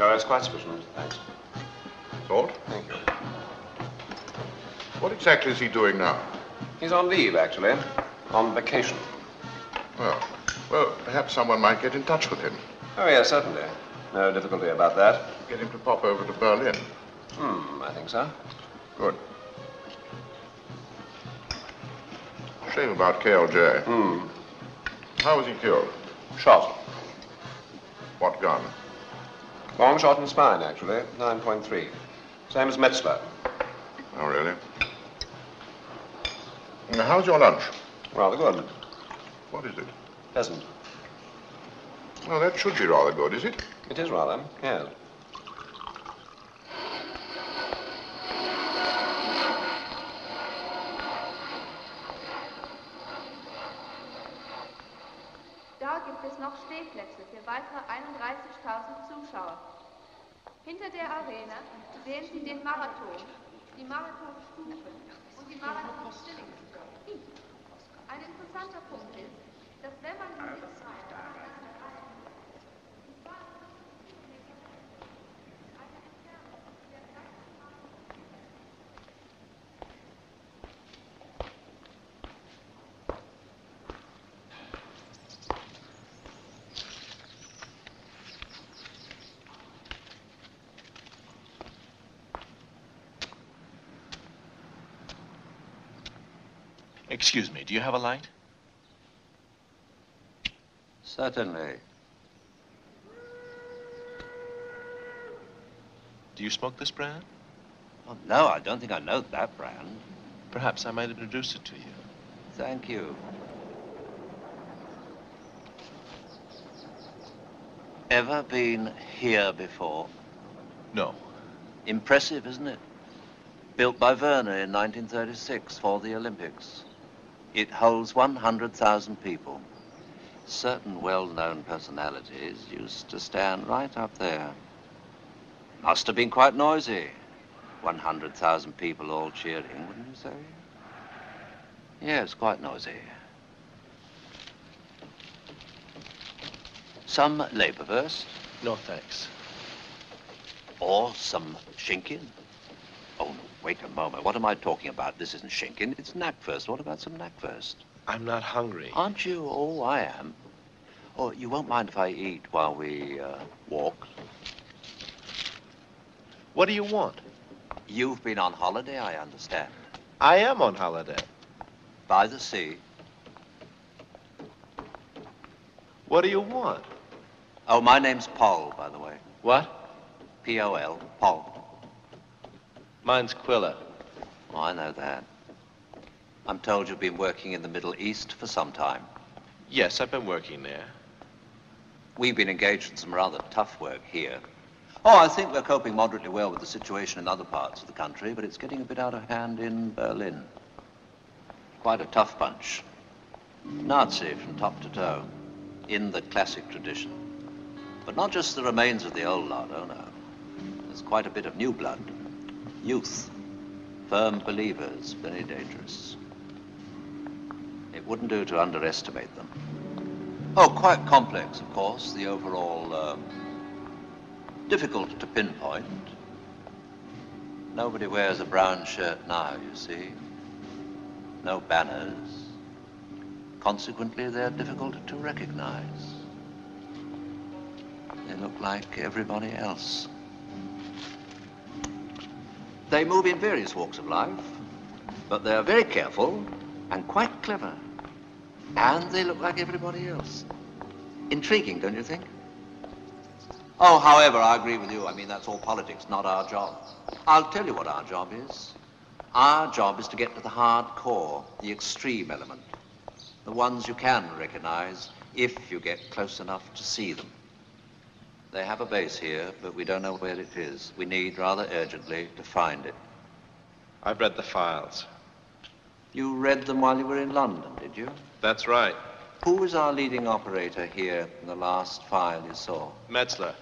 No, that's quite sufficient. Thanks. Salt? Thank you. What exactly is he doing now? He's on leave, actually. On vacation. Well, perhaps someone might get in touch with him. Oh, yes, certainly. No difficulty about that. Get him to pop over to Berlin. I think so. Good. Shame about KLJ. How was he killed? Shot. What gun? Long shot in spine, actually. 9.3. Same as Metzler. Oh, really? Now, how's your lunch? Rather good. What is it? Pleasant. Well, that should be rather good, is it? It is rather, yes. Da gibt es noch Stehplätze für weitere 31.000 Zuschauer. Hinter der Arena sehen Sie den Marathon, die Marathonstufe und die Marathonstillung. Ein interessanter Punkt ist, dass wenn man die Sitzreihen Excuse me, do you have a light? Certainly. Do you smoke this brand? Oh, no, I don't think I know that brand. Perhaps I might introduce it to you. Thank you. Ever been here before? No. Impressive, isn't it? Built by Werner in 1936 for the Olympics. It holds 100,000 people. Certain well-known personalities used to stand right up there. Must have been quite noisy. 100,000 people all cheering, wouldn't you say? Yes, quite noisy. Some Leberwurst? No, thanks. Or some Schinken? Oh, no, wait a moment. What am I talking about? This isn't Schinken, it's Knackwurst. What about some Knackwurst? I'm not hungry. Aren't you? Oh, I am. Oh, you won't mind if I eat while we walk? What do you want? You've been on holiday, I understand. I am on holiday. By the sea. What do you want? Oh, my name's Paul, by the way. What? P-O-L, Paul. Mine's Quiller. Oh, I know that. I'm told you've been working in the Middle East for some time. Yes, I've been working there. We've been engaged in some rather tough work here. Oh, I think we're coping moderately well with the situation in other parts of the country, but it's getting a bit out of hand in Berlin. Quite a tough bunch. Nazi from top to toe, in the classic tradition. But not just the remains of the old lot, oh no. There's quite a bit of new blood. Youth, firm believers, very dangerous. It wouldn't do to underestimate them. Oh, quite complex, of course, the overall, difficult to pinpoint. Nobody wears a brown shirt now, you see. No banners. Consequently, they're difficult to recognize. They look like everybody else. They move in various walks of life, but they're very careful and quite clever. And they look like everybody else. Intriguing, don't you think? Oh, however, I agree with you. I mean, that's all politics, not our job. I'll tell you what our job is. Our job is to get to the hard core, the extreme element. The ones you can recognize if you get close enough to see them. They have a base here, but we don't know where it is. We need, rather urgently, to find it. I've read the files. You read them while you were in London, did you? That's right. Who was our leading operator here in the last file you saw? Metzler.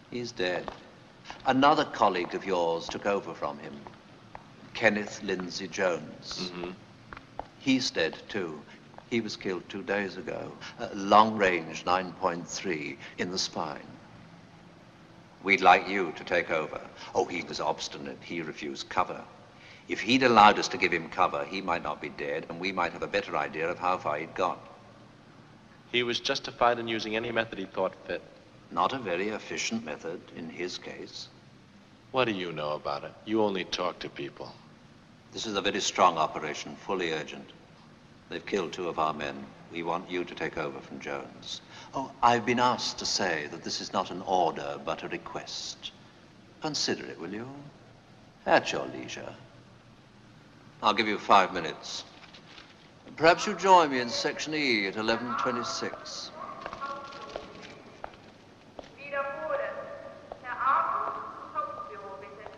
He's dead. Another colleague of yours took over from him. Kenneth Lindsay Jones. Mm-hmm. He's dead, too. He was killed 2 days ago. Long range 9.3 in the spine. We'd like you to take over. Oh, he was obstinate. He refused cover. If he'd allowed us to give him cover, he might not be dead, and we might have a better idea of how far he'd got. He was justified in using any method he thought fit. Not a very efficient method in his case. What do you know about it? You only talk to people. This is a very strong operation, fully urgent. They've killed 2 of our men. We want you to take over from Jones. Oh, I've been asked to say that this is not an order, but a request. Consider it, will you? At your leisure. I'll give you 5 minutes. Perhaps you join me in Section E at 11:26. Wiederholen. Herr Arthur, Hauptbüro, bitte.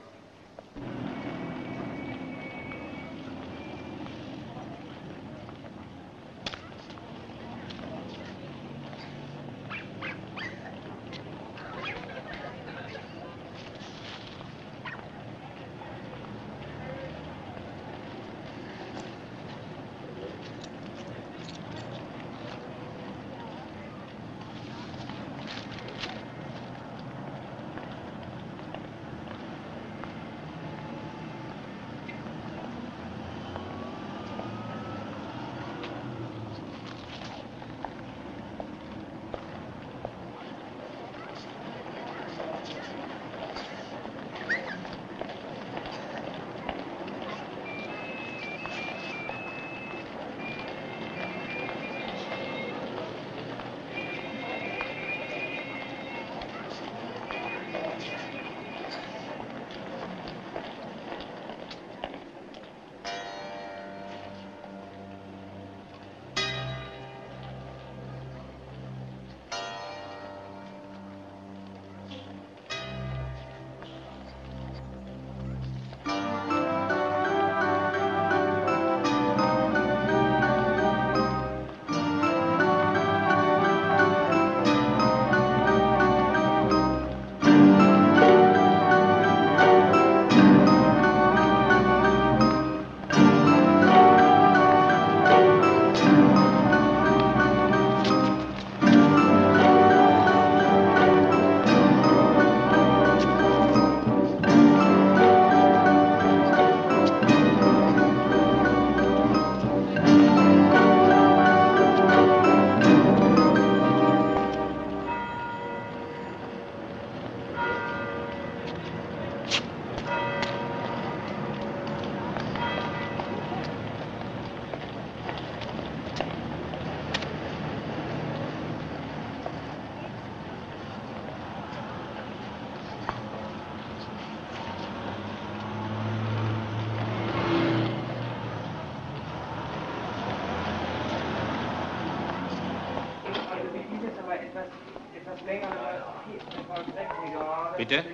Bitte?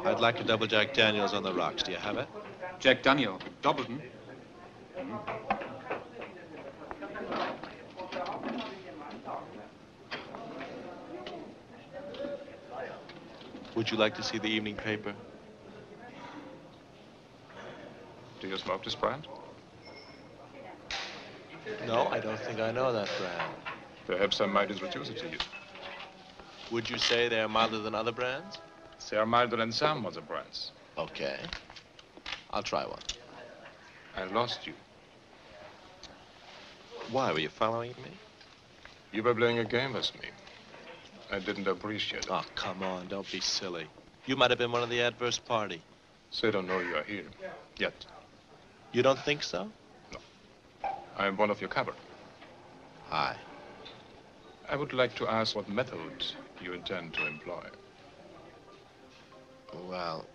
I'd like a double Jack Daniels on the rocks. Do you have it? Jack Daniel, Doppelten. Would you like to see the evening paper? Do you smoke this brand? No, I don't think I know that brand. Perhaps I might introduce it to you. Would you say they're milder than other brands? They are milder than some other brands. Okay. I'll try one. I lost you. Why, were you following me? You were playing a game with me. I didn't appreciate it. Oh, come on, don't be silly. You might have been one of the adverse party. They don't know you are here. Yet. You don't think so? I am one of your cover. Hi. I would like to ask what method you intend to employ. Well...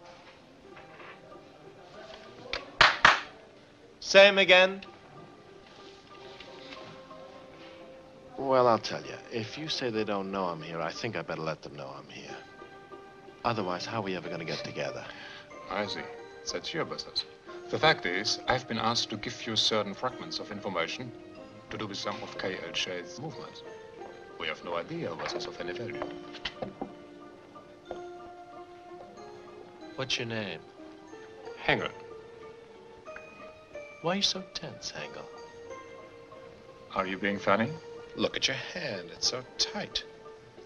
Same again? Well, I'll tell you. If you say they don't know I'm here, I think I better let them know I'm here. Otherwise, how are we ever going to get together? I see. That's your business. The fact is, I've been asked to give you certain fragments of information to do with some of KLJ's movements. We have no idea what is of any value. What's your name? Hengel. Why are you so tense, Hengel? Are you being funny? Look at your hand. It's so tight.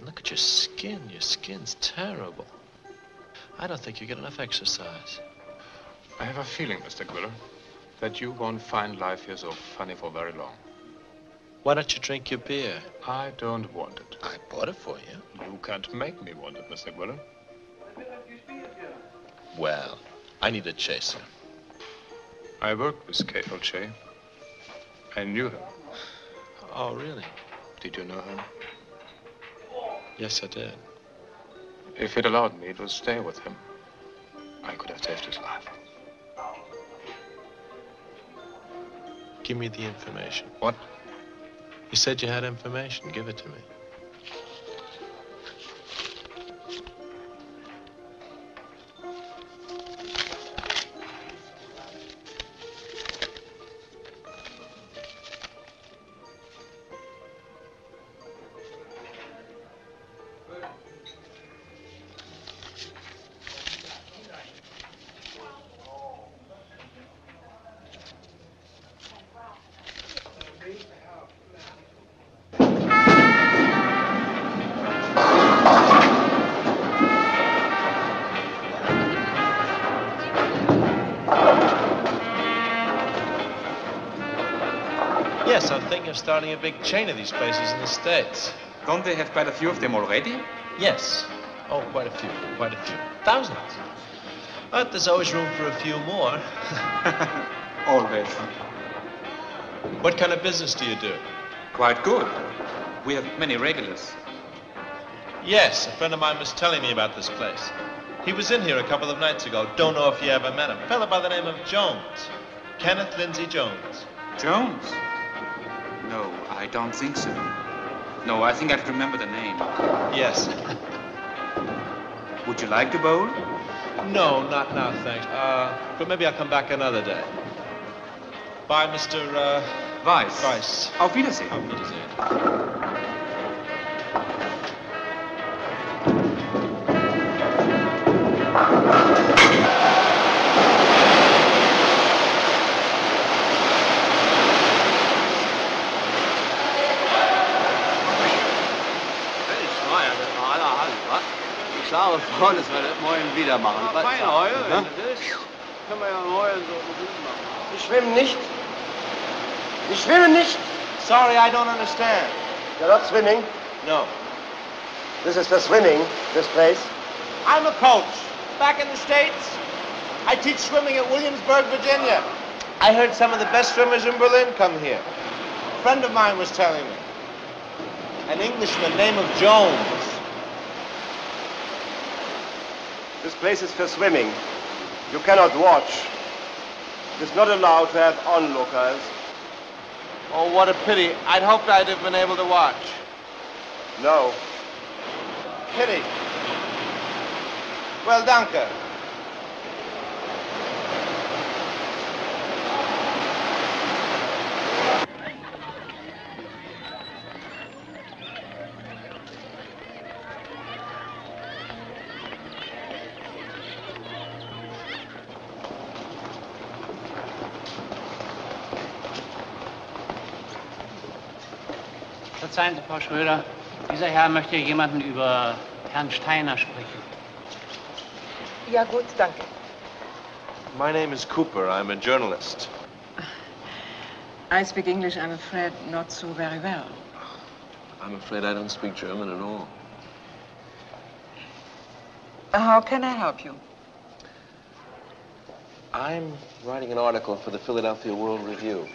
Look at your skin. Your skin's terrible. I don't think you get enough exercise. I have a feeling, Mr. Quiller, that you won't find life here so funny for very long. Why don't you drink your beer? I don't want it. I bought it for you. You can't make me want it, Mr. Quiller. Well, I need a chaser. I worked with K.L.J. I knew him. Oh, really? Did you know him? Yes, I did. If he'd allowed me to stay with him, I could have saved his life. Give me the information. What? You said you had information. Give it to me. Yes, I'm thinking of starting a big chain of these places in the States. Don't they have quite a few of them already? Yes. Oh, quite a few. Quite a few. Thousands. But there's always room for a few more. Always. What kind of business do you do? Quite good. We have many regulars. Yes, a friend of mine was telling me about this place. He was in here a couple of nights ago. Don't know if you ever met him. A fellow by the name of Jones. Kenneth Lindsay Jones. Jones? No, I don't think so. No, I think I'd remember the name. Yes. Would you like to bowl? No, not now, thanks. But maybe I'll come back another day. Bye, Mr. Weiss. Weiss. Auf Wiedersehen. Auf Wiedersehen. Ich schlage vor, dass wir das morgen wieder machen. Ja, fein, Heu, wenn du willst. Können wir ja morgen so machen. Ich schwimme nicht. Ich schwimme nicht. Sorry, I don't understand. You're not swimming. No. This is for swimming, this place. I'm a coach. Back in the States, I teach swimming at Williamsburg, Virginia. I heard some of the best swimmers in Berlin come here. A friend of mine was telling me. An Englishman named of Jones. This place is for swimming. You cannot watch. It is not allowed to have onlookers. Oh, what a pity. I'd hoped I'd have been able to watch. No. Pity. Well, danke. Verzeihen Sie, Frau Schröder, dieser Herr möchte jemanden über Herrn Steiner sprechen. Ja, gut, danke. My name is Cooper. I'm a journalist. I speak English, I'm afraid, not so very well. I'm afraid I don't speak German at all. How can I help you? I'm writing an article for the Philadelphia World Review.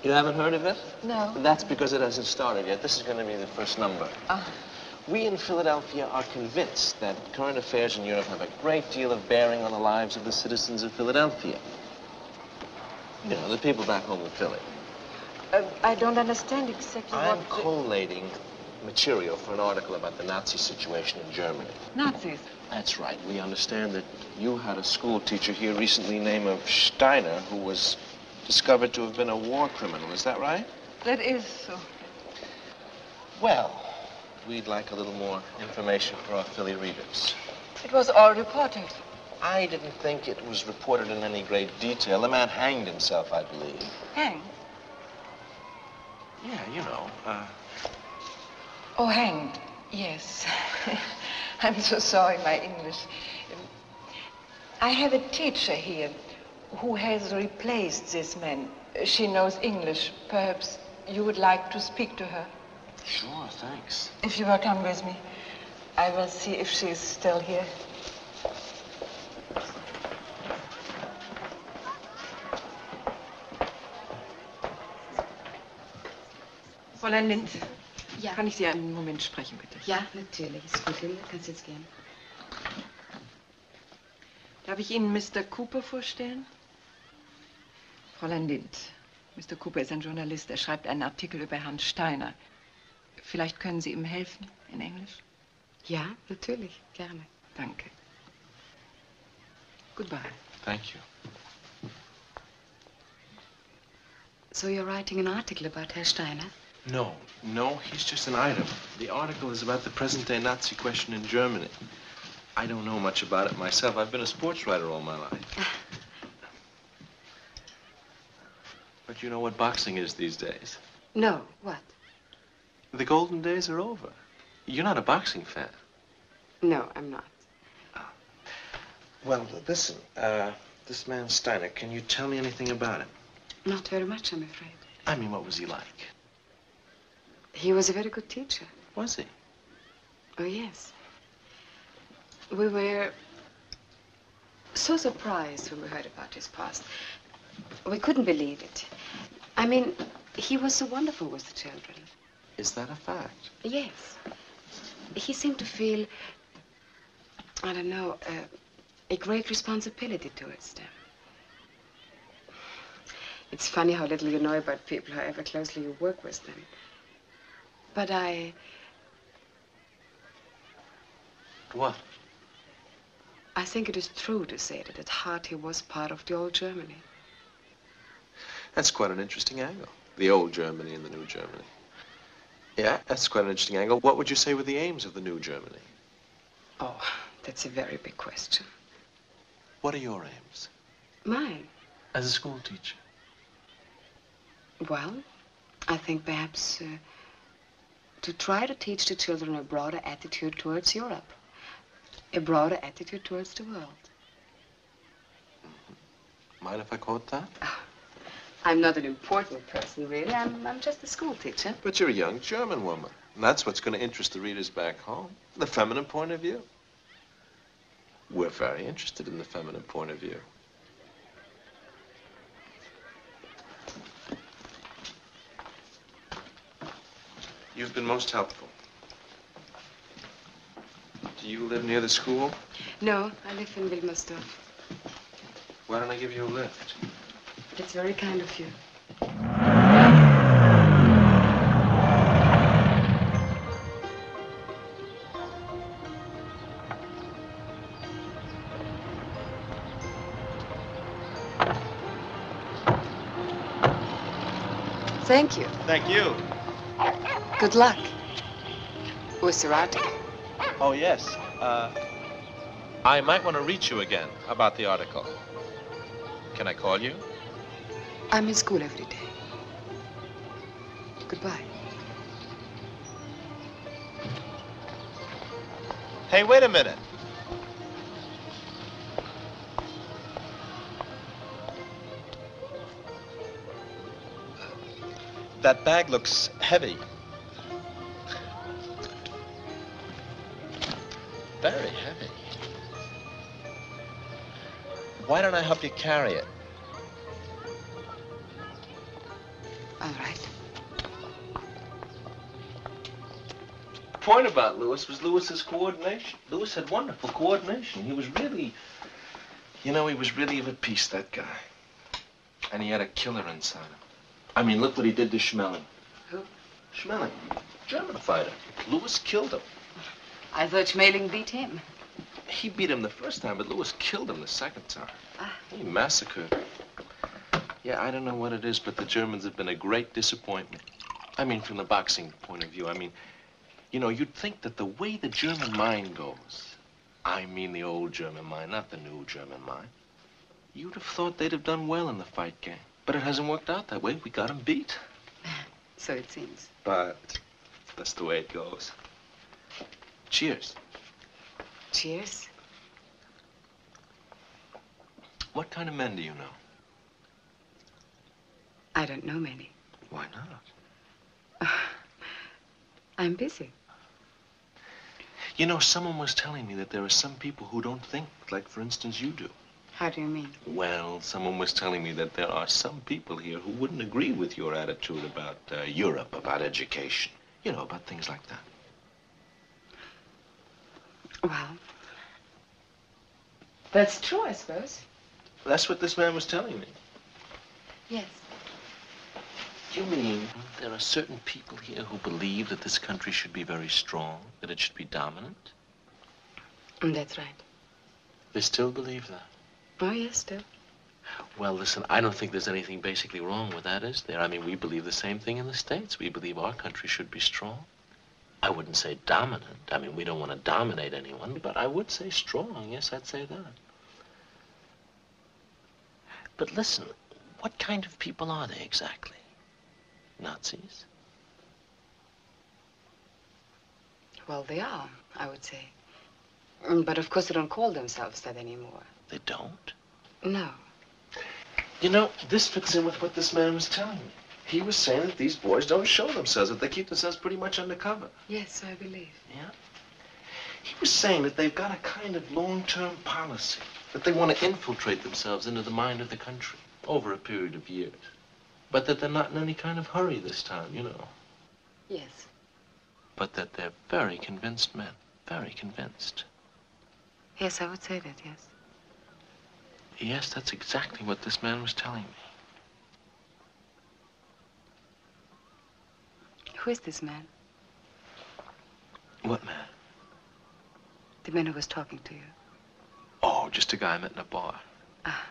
You haven't heard of it? No. That's because it hasn't started yet. This is going to be the first number. We in Philadelphia are convinced that current affairs in Europe have a great deal of bearing on the lives of the citizens of Philadelphia. You know, the people back home in Philly. I don't understand exactly I'm what... collating material for an article about the Nazi situation in Germany. Nazis? That's right. We understand that you had a school teacher here recently named of Steiner who was discovered to have been a war criminal. Is that right? That is so. Well, we'd like a little more information for our Philly readers. It was all reported. I didn't think it was reported in any great detail. The man hanged himself, I believe. Hanged? Yeah, you know. Oh, hanged. Yes. I'm so sorry, my English. I have a teacher here who has replaced this man. She knows English. Perhaps you would like to speak to her. Sure, thanks. If you will come with me, I will see if she is still here. Fräulein Lind, Ja. kann ich Sie einen Moment sprechen, bitte? Ja, natürlich. Ist gut, Hilde. Kannst jetzt gehen. Darf ich Ihnen Mr. Cooper vorstellen? Fräulein Lind, Mr. Cooper ist ein Journalist. Er schreibt einen Artikel über Herrn Steiner. Vielleicht können Sie ihm helfen in Englisch? Ja, natürlich. Gerne. Danke. Goodbye. Thank you. So you're writing an article about Herr Steiner? No, he's just an item. The article is about the present-day Nazi question in Germany. I don't know much about it myself. I've been a sports writer all my life. But you know what boxing is these days? No. What? The golden days are over. You're not a boxing fan. No, I'm not. Well, listen, this man Steiner, can you tell me anything about him? Not very much, I'm afraid. I mean, what was he like? He was a very good teacher. Was he? Oh, yes. We were so surprised when we heard about his past. We couldn't believe it. I mean, he was so wonderful with the children. Is that a fact? Yes. He seemed to feel, I don't know, a great responsibility towards them. It's funny how little you know about people, however closely you work with them. But What? I think it is true to say that at heart he was part of the old Germany. That's quite an interesting angle. The old Germany and the new Germany. Yeah, that's quite an interesting angle. What would you say were the aims of the new Germany? Oh, that's a very big question. What are your aims? Mine? As a school teacher? Well, I think perhaps to try to teach the children a broader attitude towards Europe. A broader attitude towards the world. Mind if I quote that? I'm not an important person, really. I'm just a school teacher. But you're a young German woman. And that's what's going to interest the readers back home. The feminine point of view. We're very interested in the feminine point of view. You've been most helpful. Do you live near the school? No, I live in Wilmersdorf. Why don't I give you a lift? It's very kind of you. Thank you. Thank you. Good luck. With your article. Oh, yes. I might want to reach you again about the article. Can I call you? I'm in school every day. Goodbye. Hey, wait a minute. That bag looks heavy. Very heavy. Why don't I help you carry it? All right. The point about Louis was Louis's coordination. Louis had wonderful coordination. He was really, he was really of a piece, that guy. And he had a killer inside him. I mean, look what he did to Schmeling. Who? Schmeling, German fighter. Louis killed him. I thought Schmeling beat him. He beat him the first time, but Louis killed him the second time. He massacred him. Yeah, I don't know what it is, but the Germans have been a great disappointment. I mean, from the boxing point of view. I mean, you'd think that the way the German mind goes, I mean the old German mind, not the new German mind, you'd have thought they'd have done well in the fight game. But it hasn't worked out that way. We got him beat. So it seems. But that's the way it goes. Cheers. Cheers. What kind of men do you know? I don't know many. Why not? I'm busy. You know, someone was telling me that there are some people who don't think like, for instance, you do. How do you mean? Well, someone was telling me that there are some people here who wouldn't agree with your attitude about Europe, about education. You know, about things like that. Well, that's true, I suppose. That's what this man was telling me. Yes. You mean there are certain people here who believe that this country should be very strong, that it should be dominant? That's right. They still believe that? Oh, yes, still. Well, listen, I don't think there's anything basically wrong with that, is there? I mean, we believe the same thing in the States. We believe our country should be strong. I wouldn't say dominant. I mean, we don't want to dominate anyone, but I would say strong. Yes, I'd say that. But listen, what kind of people are they exactly? Nazis? Well, they are, I would say. But of course they don't call themselves that anymore. They don't? No. You know, this fits in with what this man was telling me. He was saying that these boys don't show themselves, that they keep themselves pretty much undercover. Yes, I believe. Yeah? He was saying that they've got a kind of long-term policy, that they want to infiltrate themselves into the mind of the country over a period of years. But that they're not in any kind of hurry this time, you know. Yes. But that they're very convinced men, very convinced. Yes, I would say that, yes. Yes, that's exactly what this man was telling me. Who is this man? What man? The man who was talking to you. Oh, just a guy I met in a bar. Ah.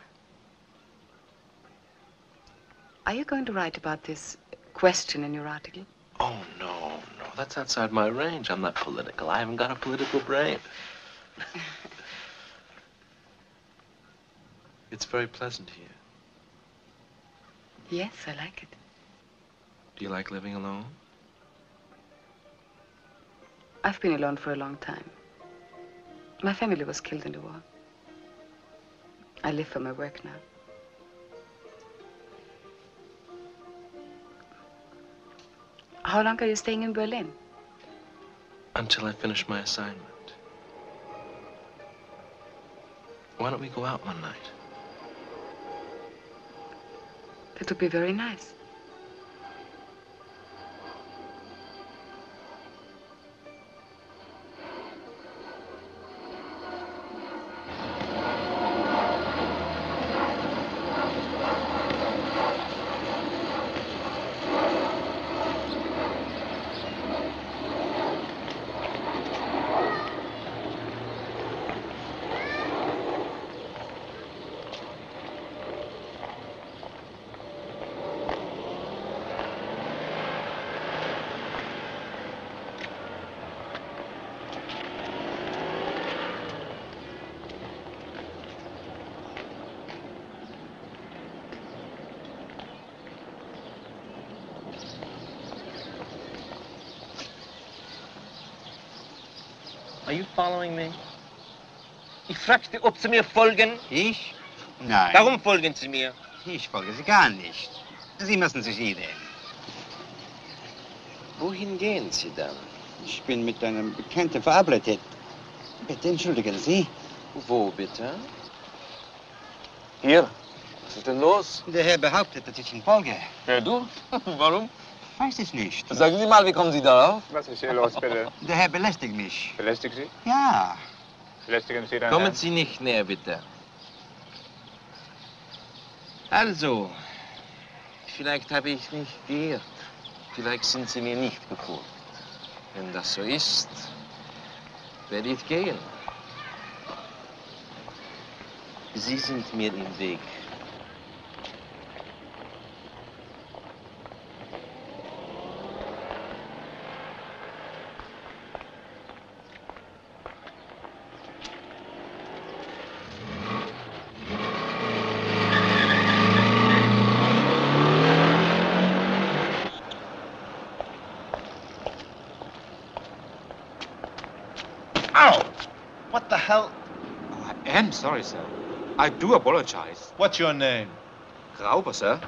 Are you going to write about this question in your article? Oh, no. That's outside my range. I'm not political. I haven't got a political brain. It's very pleasant here. Yes, I like it. Do you like living alone? I've been alone for a long time. My family was killed in the war. I live for my work now. How long are you staying in Berlin? Until I finish my assignment. Why don't we go out one night? That would be very nice. Are you following me? Ich fragte, ob Sie mir folgen. Ich? Nein. Warum folgen Sie mir? Ich folge Sie gar nicht. Sie müssen sich sehen. Wohin gehen Sie dann? Ich bin mit einem Bekannten verabredet. Bitte entschuldigen Sie. Wo bitte? Hier. Was ist denn los? Der Herr behauptet, dass ich ihn folge. Ja, du? Warum? Weiß es nicht. Sagen Sie mal, wie kommen Sie darauf? Was ist hier los, bitte? Der Herr belästigt mich. Belästigt Sie? Ja. Belästigen Sie dann? Kommen Sie nicht näher, bitte. Also, vielleicht habe ich nicht geirrt. Vielleicht sind Sie mir nicht gefolgt. Wenn das so ist, werde ich gehen. Sie sind mir im Weg. Ow! What the hell? Oh, I am sorry, sir. I do apologize. What's your name? Grauber, sir.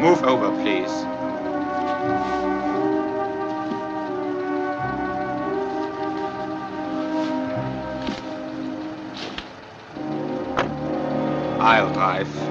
Move over, please. I'll drive.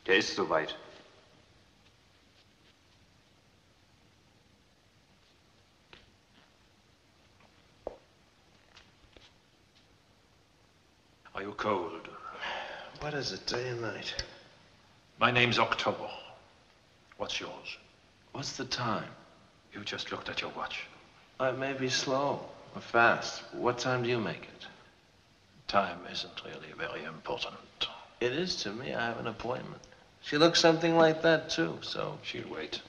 Der ist soweit. Are you cold? What is it, day and night? My name's October. What's yours? What's the time? You just looked at your watch. It may be slow or fast. What time do you make it? Time isn't really very important. It is to me. I have an appointment. She looks something like that, too, so... She'll wait.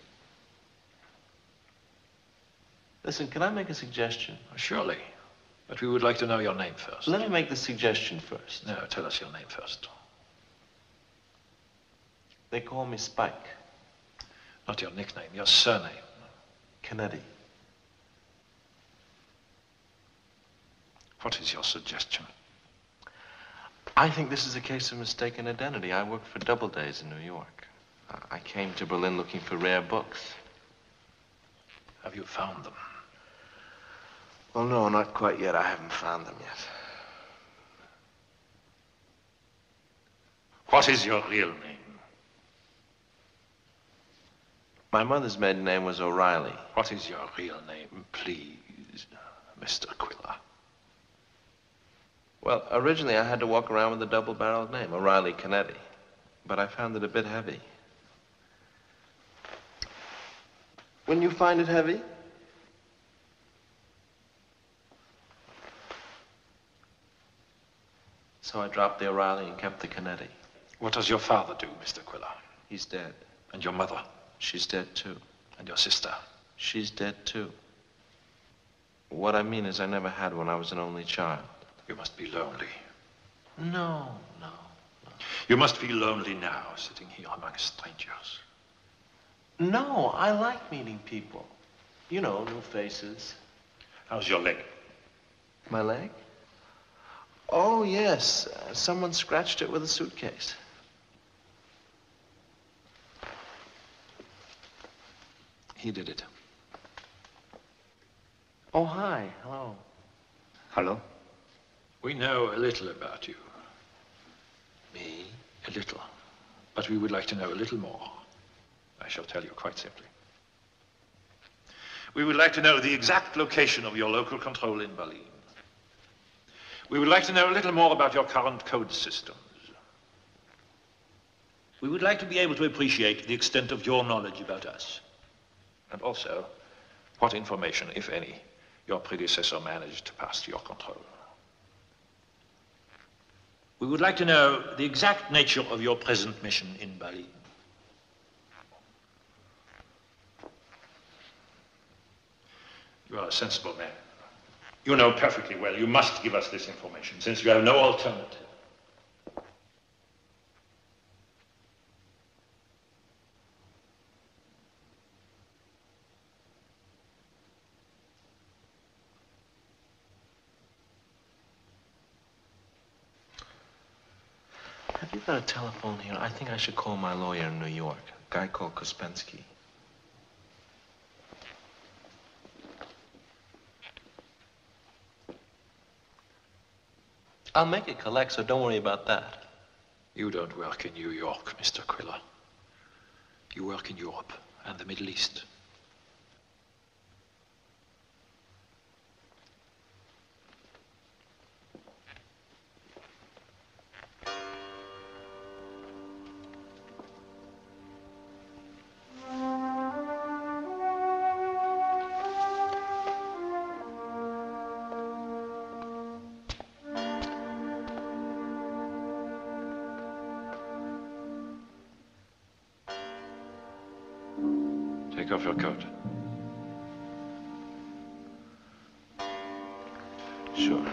Listen, can I make a suggestion? Surely. But we would like to know your name first. Let me make the suggestion first. No, tell us your name first. They call me Spike. Not your nickname, your surname. Kennedy. What is your suggestion? I think this is a case of mistaken identity. I worked for Doubledays in New York. I came to Berlin looking for rare books. Have you found them? Well, no, not quite yet. I haven't found them yet. What is your real name? My mother's maiden name was O'Reilly. What is your real name, please, Mr. Quiller? Well, originally I had to walk around with a double-barreled name, O'Reilly Kennedy. But I found it a bit heavy. Wouldn't you find it heavy? So I dropped the O'Reilly and kept the Kennedy. What does your father do, Mr. Quiller? He's dead. And your mother? She's dead, too. And your sister? She's dead, too. What I mean is I never had one. I was an only child. You must be lonely. No. You must feel lonely now, sitting here among strangers. No, I like meeting people. You know, new faces. How's your leg? My leg? Oh, yes. Someone scratched it with a suitcase. He did it. Oh, hi. Hello. Hello? We know a little about you. Me? A little. But we would like to know a little more. I shall tell you quite simply. We would like to know the exact location of your local control in Berlin. We would like to know a little more about your current code systems. We would like to be able to appreciate the extent of your knowledge about us. And also, what information, if any, your predecessor managed to pass to your control. We would like to know the exact nature of your present mission in Berlin. You are a sensible man. You know perfectly well you must give us this information, since you have no alternative. Have you got a telephone here? I think I should call my lawyer in New York, a guy called Kospensky. I'll make it collect, so don't worry about that. You don't work in New York, Mr. Quiller. You work in Europe and the Middle East. Take off your coat. Sure.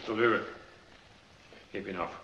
Mr. Lübeck, keep enough.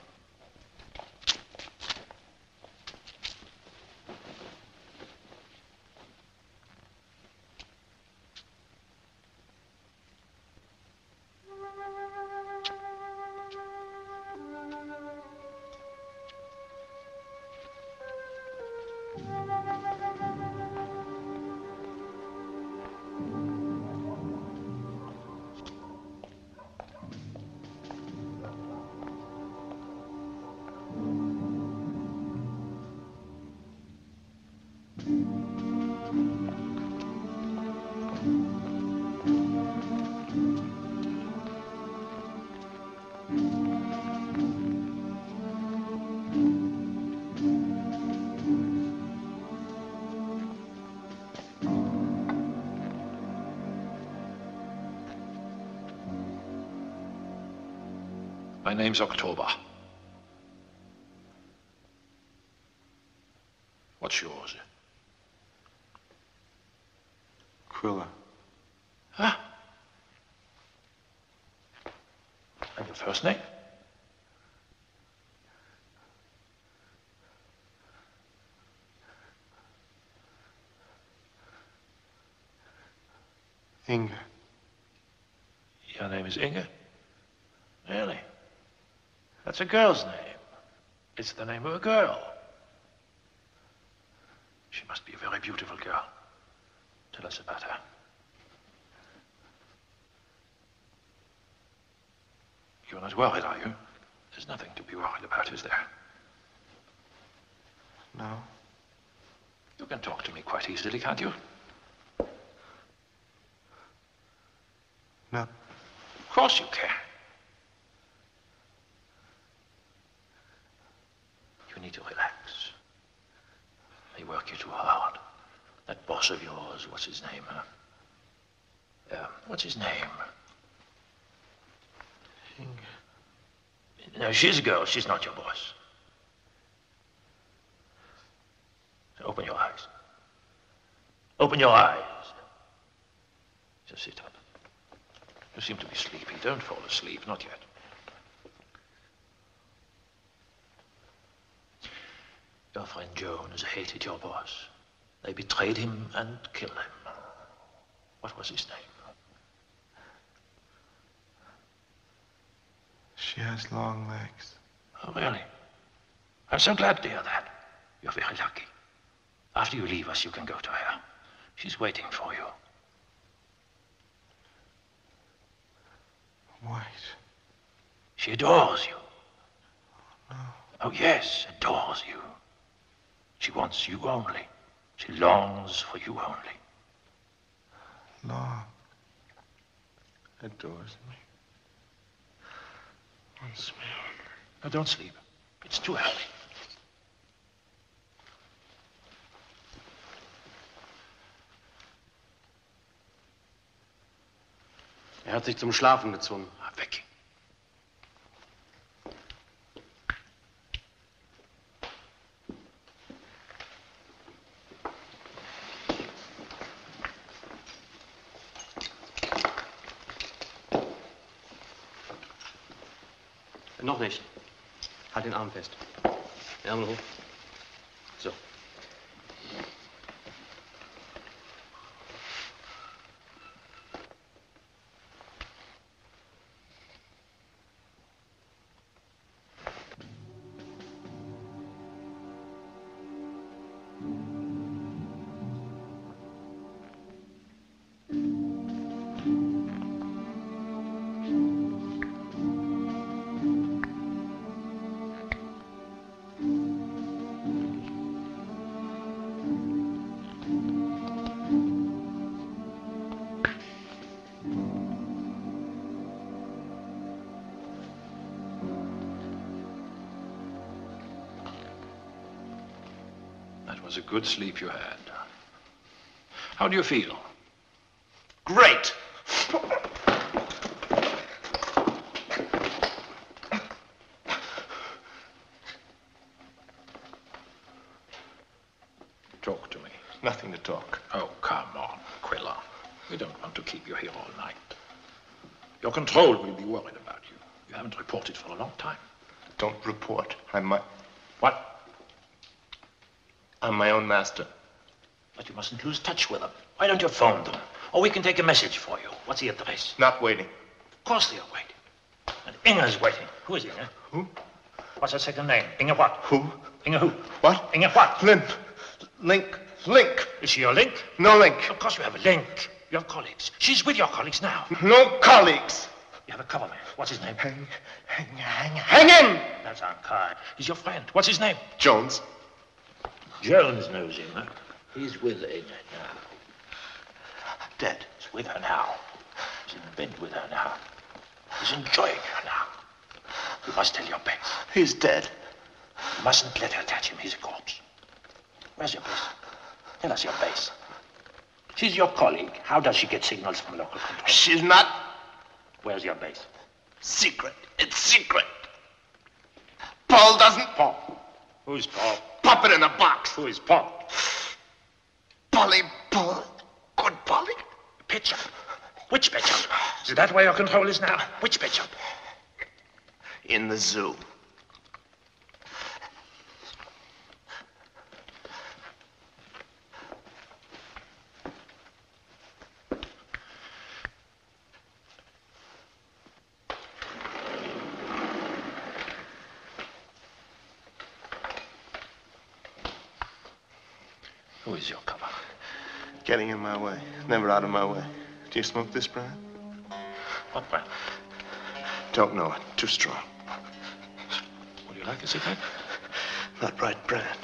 My name's October. What's yours? Quiller. Huh? And your first name? Inge. Your name is Inge? Really? That's a girl's name. It's the name of a girl. She must be a very beautiful girl. Tell us about her. You're not worried, are you? There's nothing to be worried about, is there? No. You can talk to me quite easily, can't you? No. Of course you can. You need to relax. They work you too hard. That boss of yours, what's his name? What's his name? No, she's a girl. She's not your boss. So open your eyes. Open your eyes. Just sit up. You seem to be sleepy. Don't fall asleep. Not yet. Your friend Jones hated your boss. They betrayed him and killed him. What was his name? She has long legs. Oh, really? I'm so glad to hear that. You're very lucky. After you leave us, you can go to her. She's waiting for you. White. She adores you. No. Oh, yes, adores you. She wants you only. She longs for you only. Long. Adores me. Wants me only. Now, don't sleep. It's too early. Hat sich zum Schlafen gezwungen. Weg. Noch nicht. Halt den Arm fest. Ärmel hoch. So. That was a good sleep you had. How do you feel? Great! Talk to me. Nothing to talk. Oh, come on, Quiller. We don't want to keep you here all night. Your control will be worried about you. You haven't reported for a long time. Don't report. I'm my... What? I'm my own master. But you mustn't lose touch with them. Why don't you phone them? Or we can take a message for you. What's the address? Not waiting. Of course they are waiting. And Inge's waiting. Who is Inge? Who? What's her second name? Inge what? Who? Inge who? What? Inge what? Link. Link. Is she your link? No link. Of course you have a link. You have colleagues. She's with your colleagues now. No colleagues. You have a cover man. What's his name? Hang him! That's unkind. He's your friend. What's his name? Jones. Jones knows him. Huh? He's with Inge now. Dead. He's with her now. He's in bed with her now. He's enjoying her now. You must tell your base. He's dead. You mustn't let her touch him. He's a corpse. Where's your base? Tell us your base. She's your colleague. How does she get signals from local control? She's not. Where's your base? Secret. It's secret. Paul doesn't. Paul. Who's Paul? Puppet in a box. Who is Paul? Polly. Paul. Good Polly. Pitch up. Which pitch up? Is that where your control is now? Which pitch up? In the zoo. Who is your cover? Getting in my way. Never out of my way. Do you smoke this brand? What brand? Don't know it. Too strong. Would you like a cigarette? Not right brand.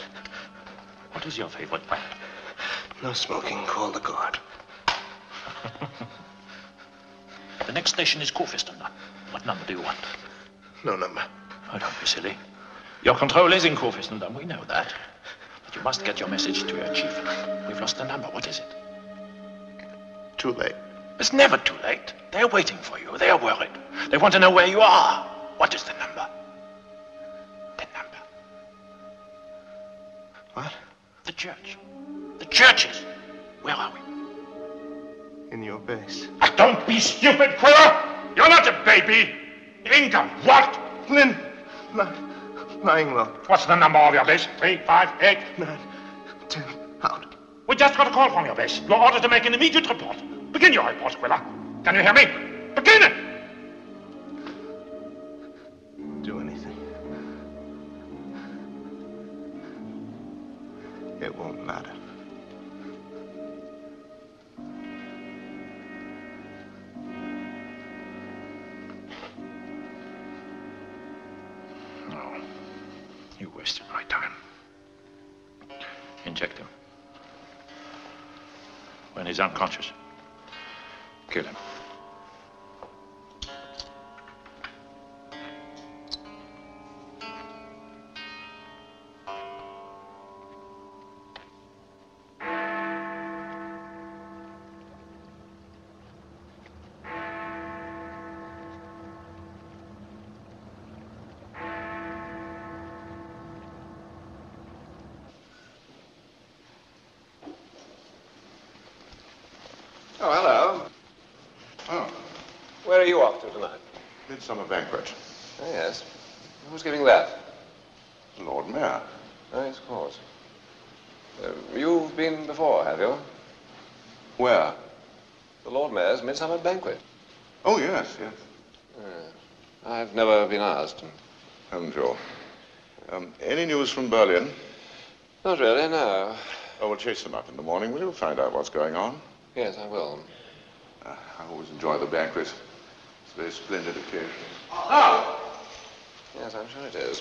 What is your favorite brand? No smoking. Call the guard. The next station is Kurfürstendamm. What number do you want? No number. Oh, don't be silly. Your control is in Kurfürstendamm. We know that. But you must get your message to your chief. We've lost the number. What is it? Too late. It's never too late. They're waiting for you. They are worried. They want to know where you are. What is the number? The number. What? The church. The churches. Where are we? In your base. Don't be stupid, Quiller! You're not a baby! Inge, what? Lynn. Lying low. What's the number of your base? 3, 5, 8? 9, 10. Out. We just got a call from your base. You're ordered to make an immediate report. Begin your report, Quiller. Can you hear me? Begin it! Do anything. It won't matter. No. You wasted my time. Inject him. When he's unconscious, kill him. Oh, hello. Oh. Where are you off to tonight? Midsummer banquet. Oh, yes. Who's giving that? Lord Mayor. Oh, yes, of course. You've been before, have you? Where? The Lord Mayor's Midsummer Banquet. Oh, yes, yes. I've never been asked. Haven't you? Any news from Berlin? Not really, no. Oh, we'll chase them up in the morning, will you? Find out what's going on. Yes, I will. I always enjoy the banquet. It's a very splendid occasion. Oh! Yes, I'm sure it is.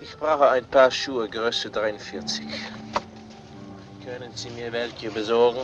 Ich brauche ein paar Schuhe Größe 43. Können Sie mir welche besorgen?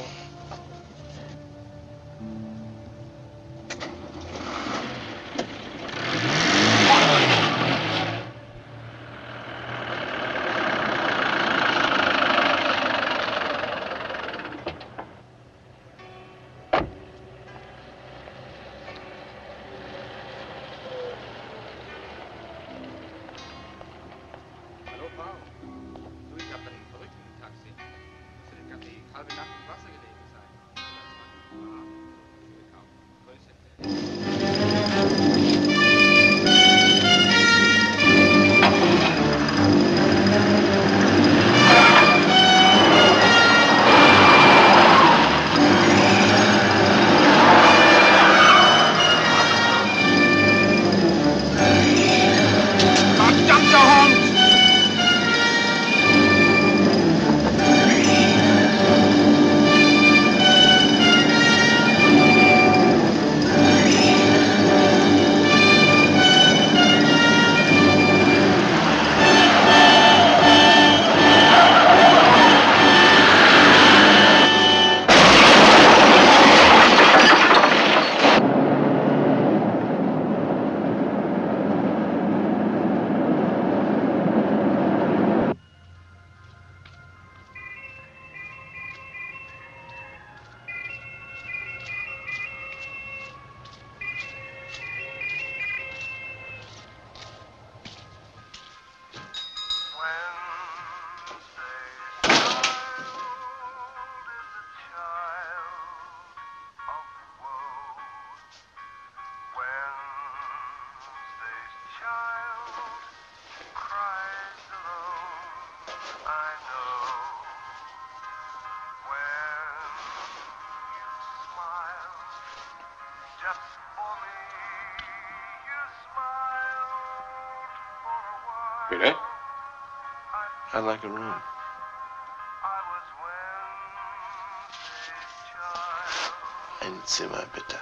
Peter? I'd like a room. Ein Zimmer, bitte.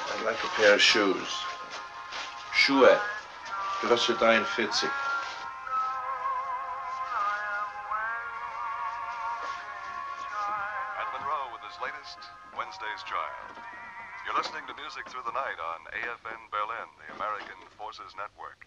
I'd like a pair of shoes. Schuhe. Größe 43. Wednesday's Child. You're listening to Music Through the Night on AFN Berlin, the American Forces Network.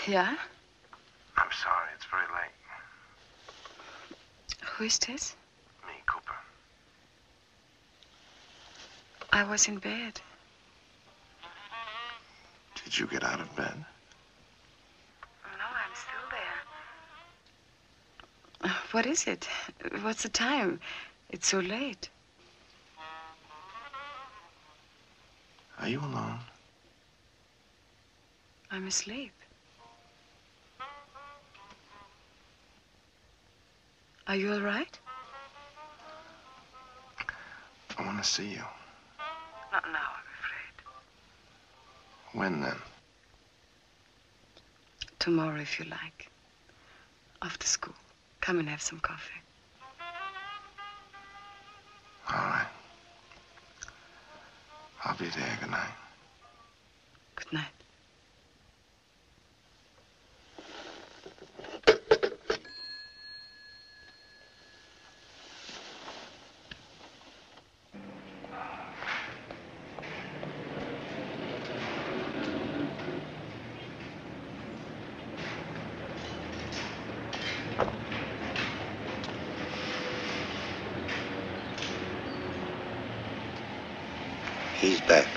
Yeah? I'm sorry, it's very late. Who is this? Me, Cooper. I was in bed. Did you get out of bed? No, I'm still there. What is it? What's the time? It's so late. Are you alone? I'm asleep. Are you all right? I want to see you. Not now, I'm afraid. When then? Tomorrow, if you like. After school. Come and have some coffee. All right. I'll be there. Good night. Good night. He's back.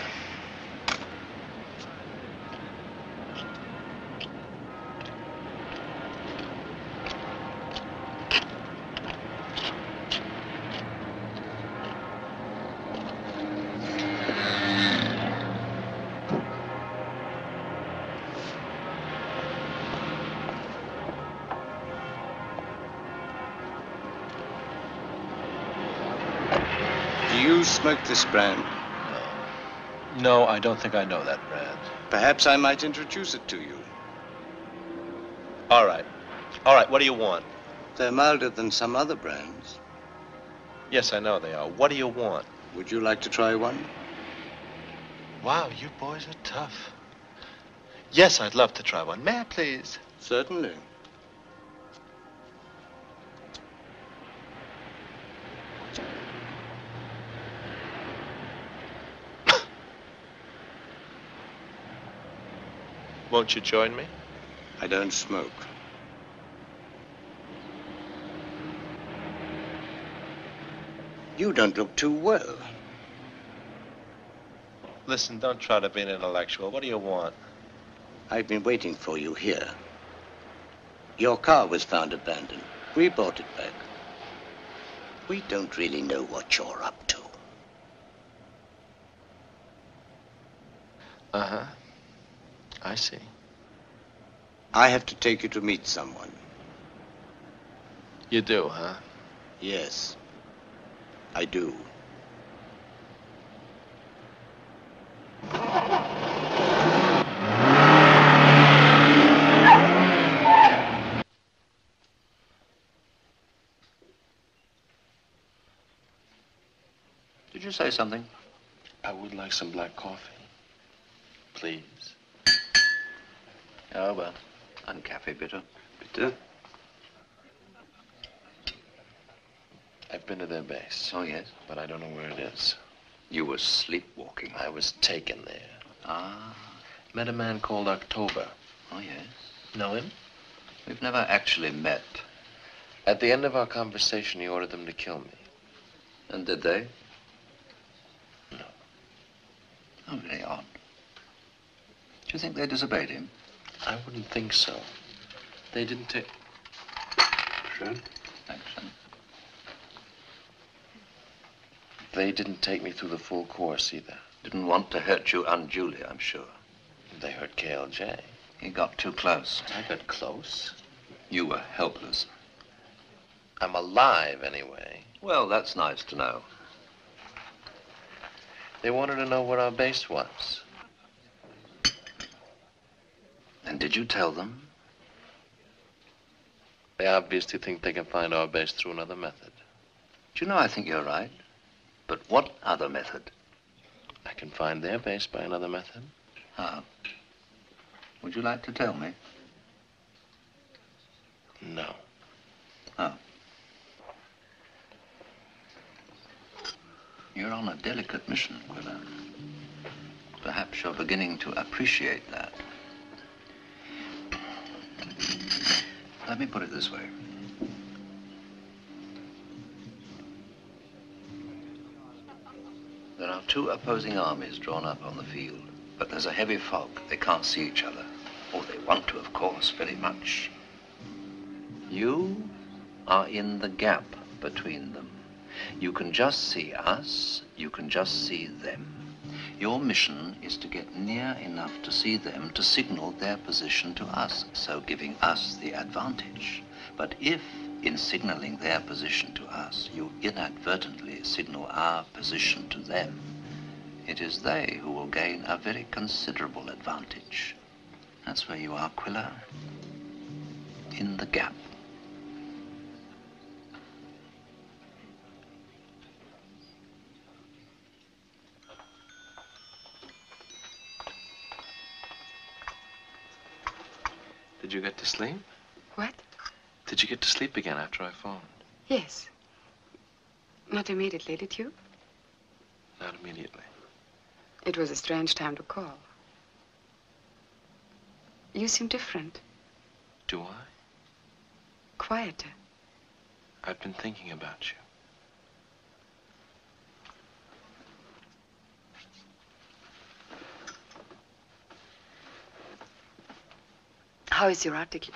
Do you smoke this brand? No, I don't think I know that brand. Perhaps I might introduce it to you. All right. All right, what do you want? They're milder than some other brands. Yes, I know they are. What do you want? Would you like to try one? Wow, you boys are tough. Yes, I'd love to try one. May I, please? Certainly. Won't you join me? I don't smoke. You don't look too well. Listen, don't try to be an intellectual. What do you want? I've been waiting for you here. Your car was found abandoned. We brought it back. We don't really know what you're up to. Uh-huh. I see. I have to take you to meet someone. You do, huh? Yes, I do. Did you say something? I would like some black coffee. Please. Oh, well. And cafe, bitte. Bitte? I've been to their base. Oh, yes? But I don't know where it is. You were sleepwalking. I was taken there. Ah. Met a man called October. Oh, yes? Know him? We've never actually met. At the end of our conversation, he ordered them to kill me. And did they? No. Oh, very odd. Do you think they disobeyed him? I wouldn't think so. They didn't take... Sure. Thanks, son. They didn't take me through the full course either. Didn't want to hurt you unduly, I'm sure. They hurt KLJ. He got too close. I got close. You were helpless. I'm alive, anyway. Well, that's nice to know. They wanted to know where our base was. And did you tell them? They obviously think they can find our base through another method. Do you know, I think you're right. But what other method? I can find their base by another method. Ah. Would you like to tell me? No. Oh. You're on a delicate mission, Quiller. Perhaps you're beginning to appreciate that. Let me put it this way. There are two opposing armies drawn up on the field, but there's a heavy fog. They can't see each other. Oh, they want to, of course, very much. You are in the gap between them. You can just see us, you can just see them. Your mission is to get near enough to see them to signal their position to us, so giving us the advantage. But if, in signaling their position to us, you inadvertently signal our position to them, it is they who will gain a very considerable advantage. That's where you are, Quiller. In the gap. Did you get to sleep? What? Did you get to sleep again after I phoned? Yes. Not immediately, did you? Not immediately. It was a strange time to call. You seem different. Do I? Quieter. I've been thinking about you. How is your article?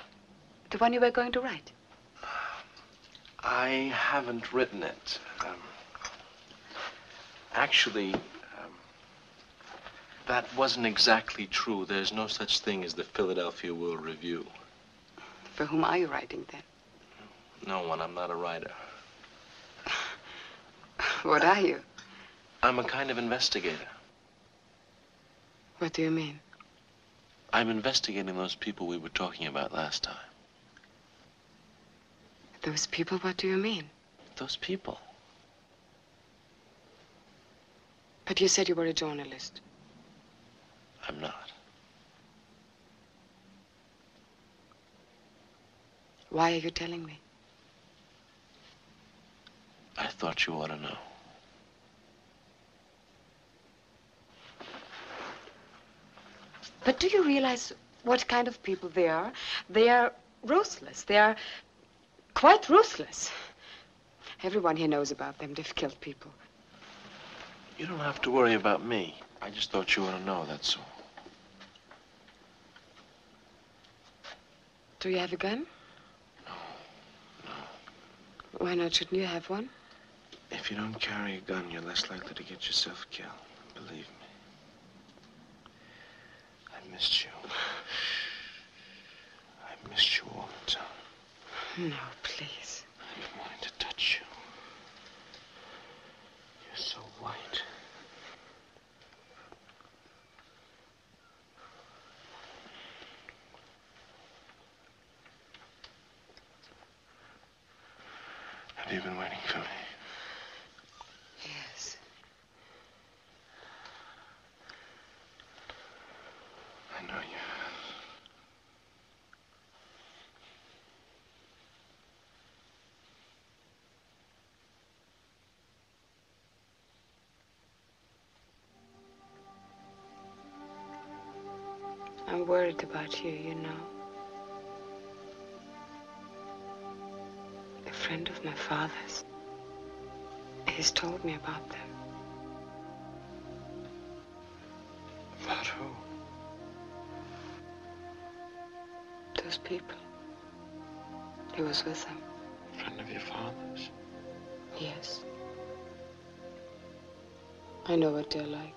The one you were going to write? I haven't written it. Actually, that wasn't exactly true. There's no such thing as the Philadelphia World Review. For whom are you writing then? No one. I'm not a writer. What are you? I'm a kind of investigator. What do you mean? I'm investigating those people we were talking about last time. Those people, what do you mean? Those people. But you said you were a journalist. I'm not. Why are you telling me? I thought you ought to know. But do you realize what kind of people they are? They are ruthless. They are quite ruthless. Everyone here knows about them. They've killed people. You don't have to worry about me. I just thought you ought to know, that's all. Do you have a gun? No. Why not? Shouldn't you have one? If you don't carry a gun, you're less likely to get yourself killed. Believe me. I missed you. I missed you all the time. No, please. I've been wanting to touch you. You're so white. Have you been waiting for me? Yes. I know you have. I'm worried about you, you know. A friend of my father's. He's told me about them. About who? Those people. He was with them. A friend of your father's? Yes. I know what they're like.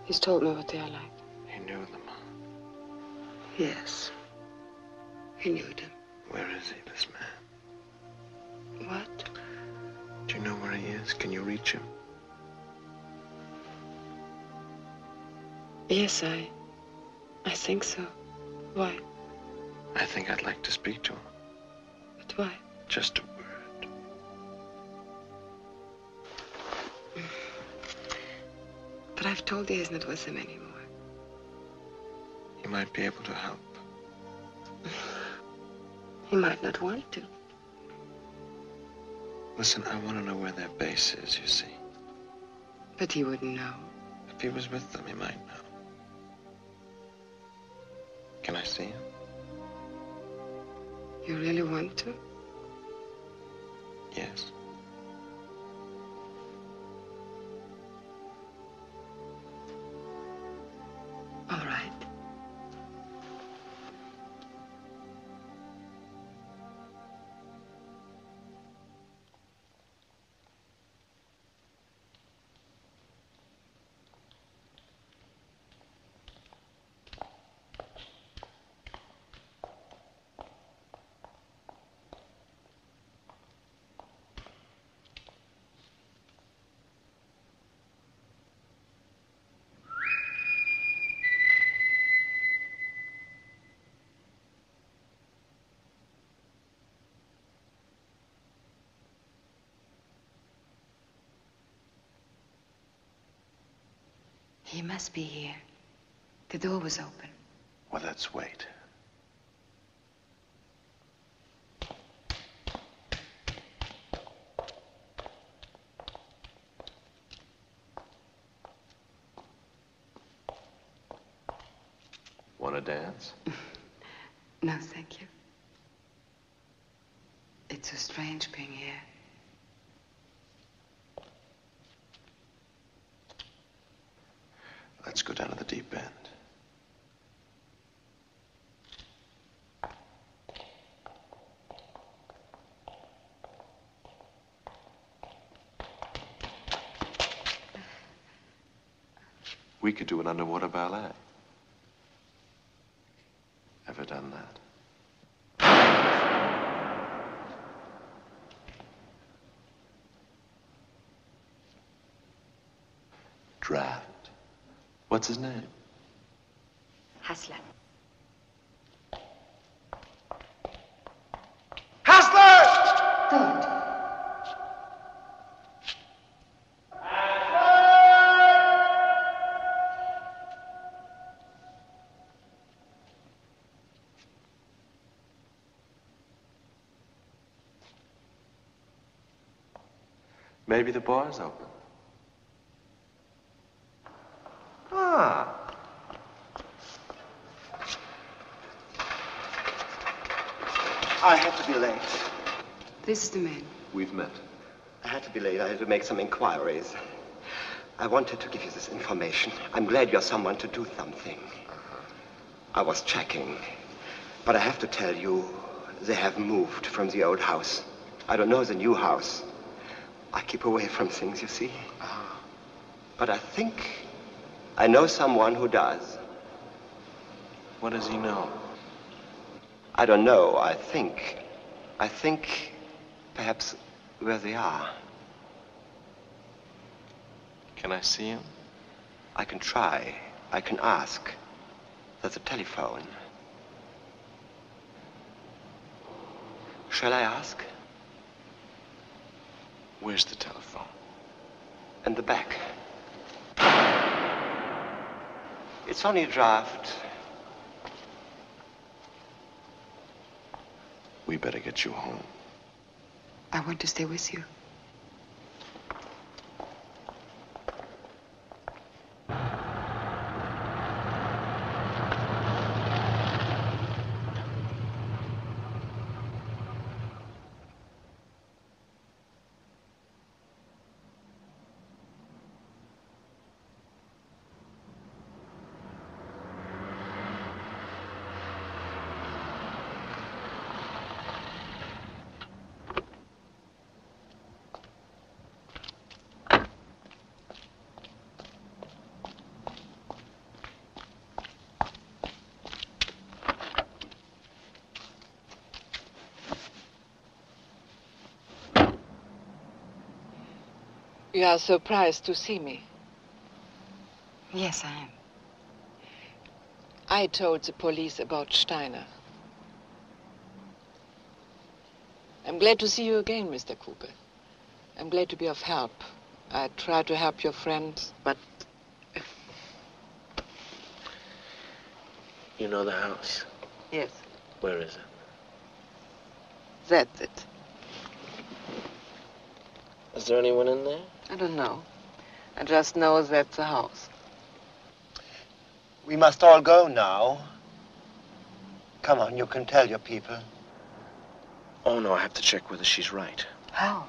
He's told me what they are like. He knew them, huh? Yes. He knew them. Where is he, this man? What? Do you know where he is? Can you reach him? Yes, I think so. Why? I think I'd like to speak to him. But why? Just a word. But I've told you he's not with them anymore. You might be able to help. He might not want to. Listen, I want to know where their base is, you see. But he wouldn't know. If he was with them, he might know. Can I see him? You really want to? Yes. All right. He must be here. The door was open. Well, let's wait. Want to dance? No, thank you. It's so strange being here. Let's go down to the deep end. We could do an underwater ballet. Ever done that? Draft. What's his name? Hassler. Hassler! Good. Maybe the bar's open. Ah. I had to be late. This is the man. We've met. I had to be late. I had to make some inquiries. I wanted to give you this information. I'm glad you're someone to do something. I was checking. But I have to tell you, they have moved from the old house. I don't know the new house. I keep away from things, you see. But I think I know someone who does. What does he know? I don't know. I think perhaps where they are. Can I see him? I can try. I can ask. There's a telephone. Shall I ask? Where's the telephone? In the back. It's only a draft. We better get you home. I want to stay with you. You are surprised to see me. Yes, I am. I told the police about Steiner. I'm glad to see you again, Mr. Cooper. I'm glad to be of help. I try to help your friends, but... You know the house? Yes, Where is it? that's it. Is there anyone in there? I don't know. I just know that's the house. We must all go now. Come on, you can tell your people. Oh, no, I have to check whether she's right. How?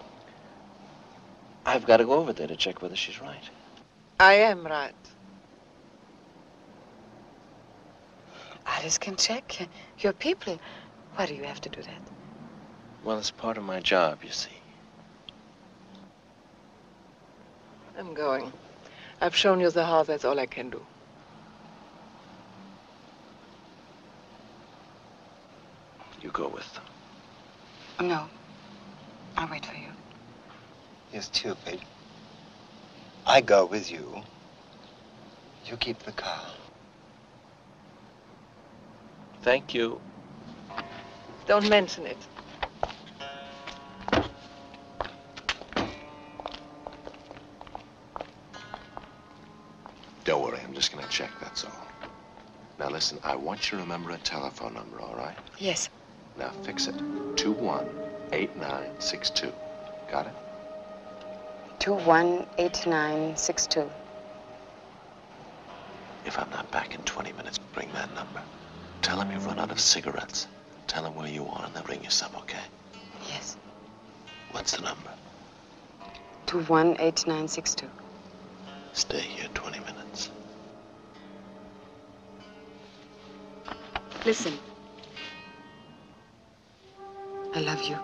I've got to go over there to check whether she's right. I am right. Alice can check. Your people. Why do you have to do that? Well, it's part of my job, you see. I'm going. I've shown you the house. That's all I can do. You go with them. No. I'll wait for you. You're stupid. I go with you. You keep the car. Thank you. Don't mention it. Don't worry, I'm just gonna check, that's all. Now listen, I want you to remember a telephone number, all right? Yes. Now fix it. 218962. Got it? 218962. If I'm not back in 20 minutes, bring that number. Tell them you've run out of cigarettes. Tell them where you are and they'll bring you some, okay? Yes. What's the number? 218962. Stay here 20 minutes. Listen. I love you.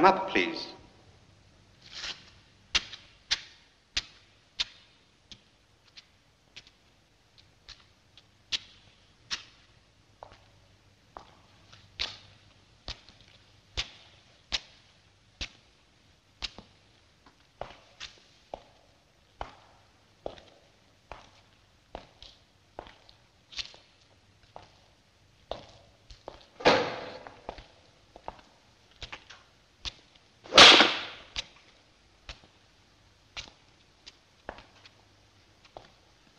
Come up, please.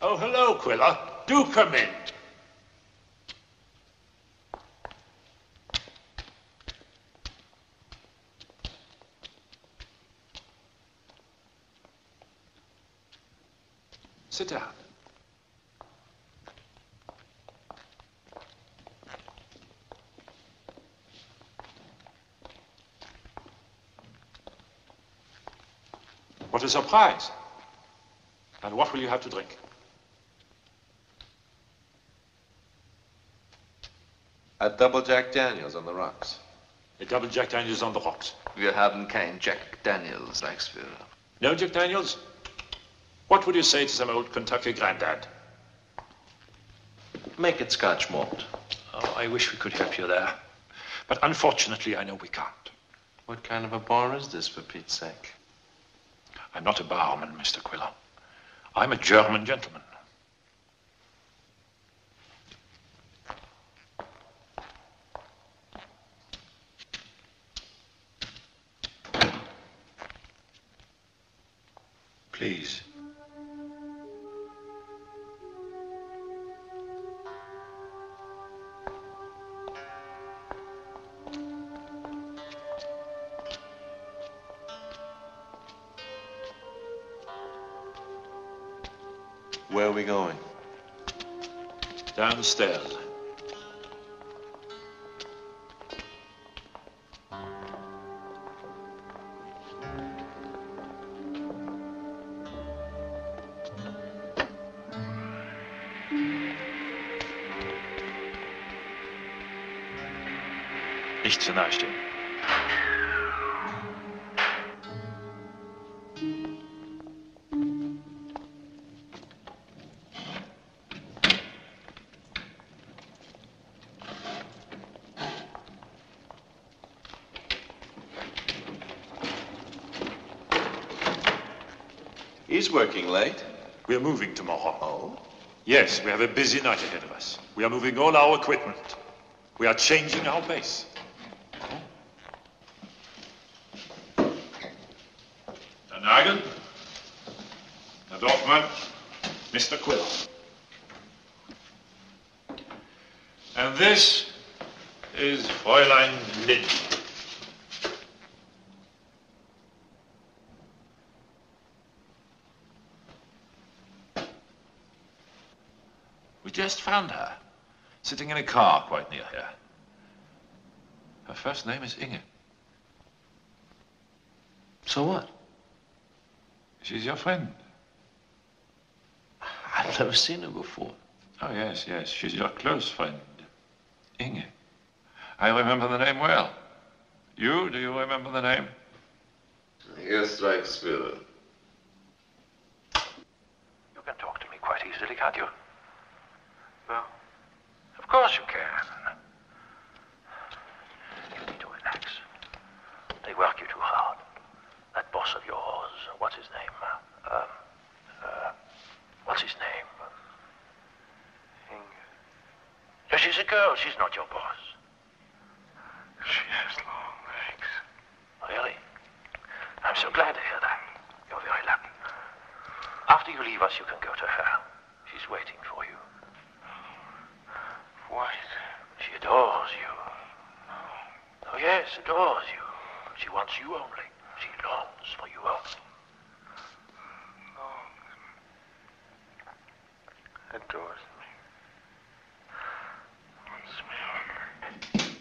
Oh, hello, Quiller. Do come in. Sit down. What a surprise. And what will you have to drink? A double Jack Daniels on the rocks. A double Jack Daniels on the rocks. Wir haben kein Jack Daniels, Reichsführer. No Jack Daniels? What would you say to some old Kentucky granddad? Make it Scotch malt. Oh, I wish we could help you there. But unfortunately, I know we can't. What kind of a bar is this, for Pete's sake? I'm not a barman, Mr. Quiller. I'm a German gentleman. Please. Where are we going? Downstairs. Nicht zu nahe stehen. He's working late. We are moving tomorrow. Oh? Yes, we have a busy night ahead of us. We are moving all our equipment. We are changing our base. Herr Nagel, Herr Dorfmann, Mr. Quiller. And this is Fräulein Lind. We just found her, sitting in a car quite near here. Her first name is Inge. So what? She's your friend. I've never seen her before. Oh, yes, yes. She's your close friend, Inge. I remember the name well. You, do you remember the name? Yes, Reichsführer. You can talk to me quite easily, can't you? Well, of course you can. You need to relax. They work you too hard. That boss of yours, what's his name? What's his name? No, she's a girl. She's not your boss. She has long legs. Really? I'm so glad to hear that. You're very lucky. After you leave us, you can go to her. She's waiting for you. What? She adores you. Oh, yes, adores you. She wants you only. She longs for you only. Adores me. Wants me only.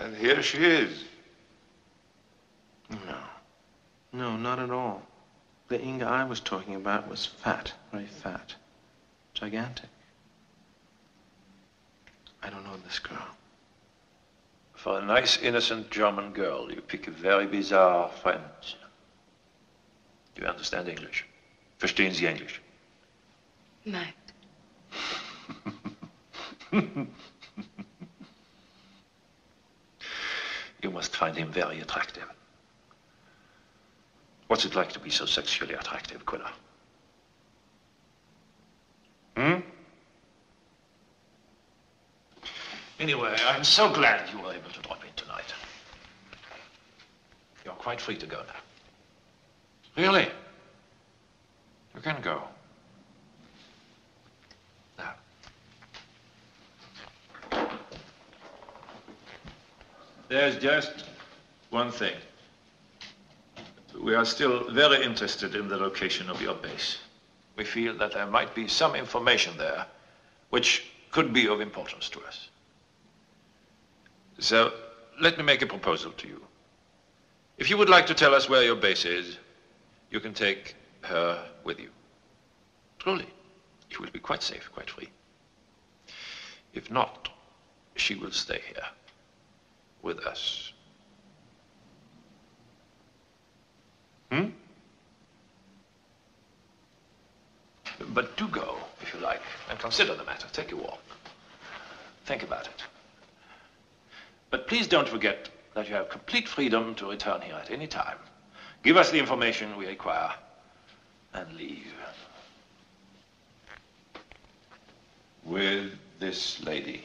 And here she is. No. No, not at all. The Inga I was talking about was fat, very fat. Gigantic. I don't know this girl. For a nice, innocent German girl, you pick a very bizarre friend. Do you understand English? Verstehen Sie English? Nein. You must find him very attractive. What's it like to be so sexually attractive, Quiller? Hmm? Anyway, I'm so glad you were able to drop in tonight. You're quite free to go now. Really? You can go. Now. There's just one thing. We are still very interested in the location of your base. We feel that there might be some information there which could be of importance to us. So, let me make a proposal to you. If you would like to tell us where your base is, you can take her with you. Truly, she will be quite safe, quite free. If not, she will stay here with us. Hmm? But do go, if you like, and consider the matter. Take a walk. Think about it. But please don't forget that you have complete freedom to return here at any time. Give us the information we require and leave. With this lady.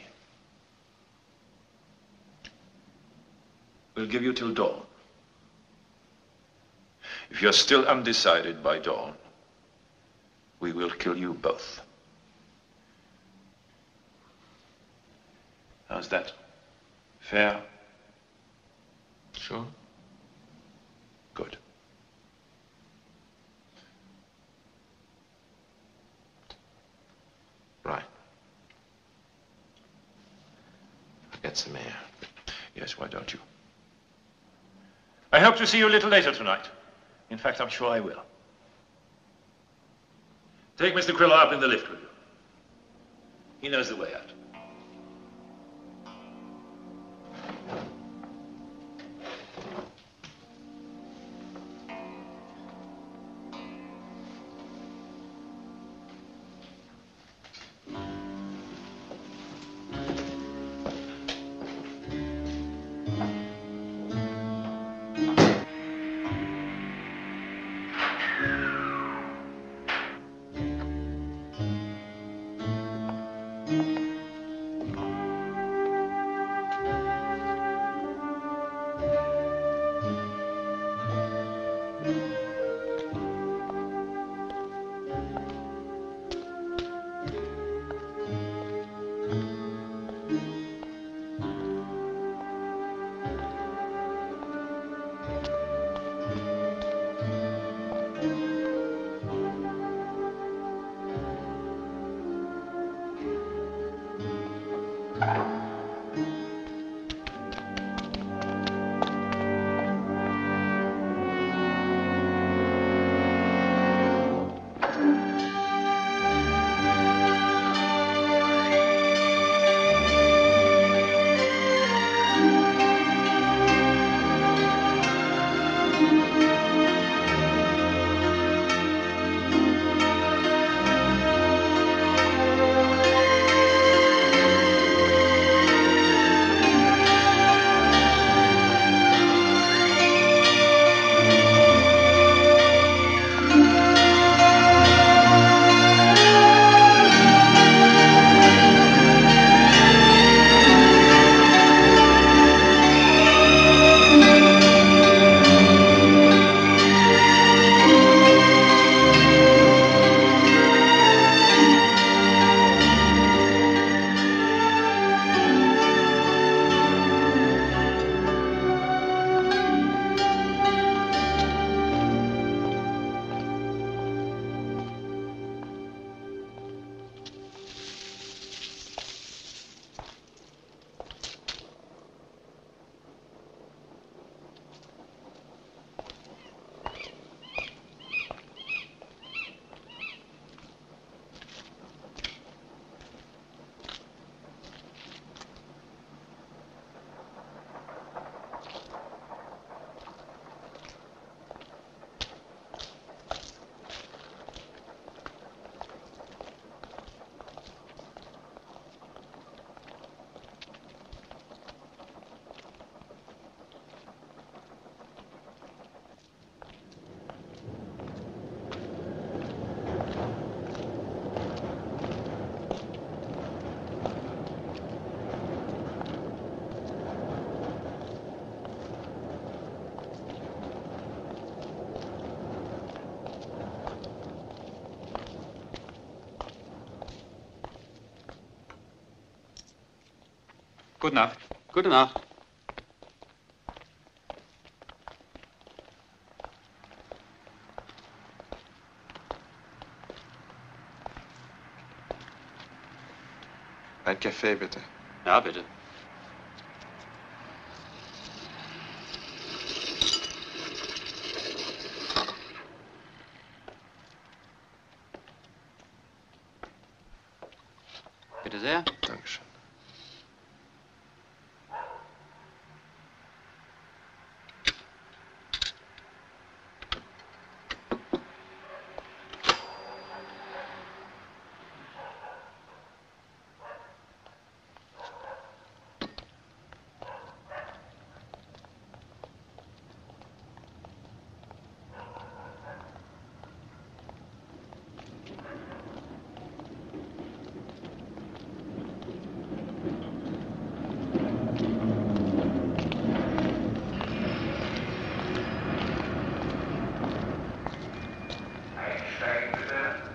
We'll give you till dawn. If you're still undecided by dawn, we will kill you both. How's that? Fair? Sure. Good. Right. I'll get some air. Yes, why don't you? I hope to see you a little later tonight. In fact, I'm sure I will. Take Mr. Quiller up in the lift with you. He knows the way out. Gute Nacht. Gute Nacht. Ein Kaffee, bitte. Ja, bitte. Bitte sehr. Dankeschön. Einsteigen bitte.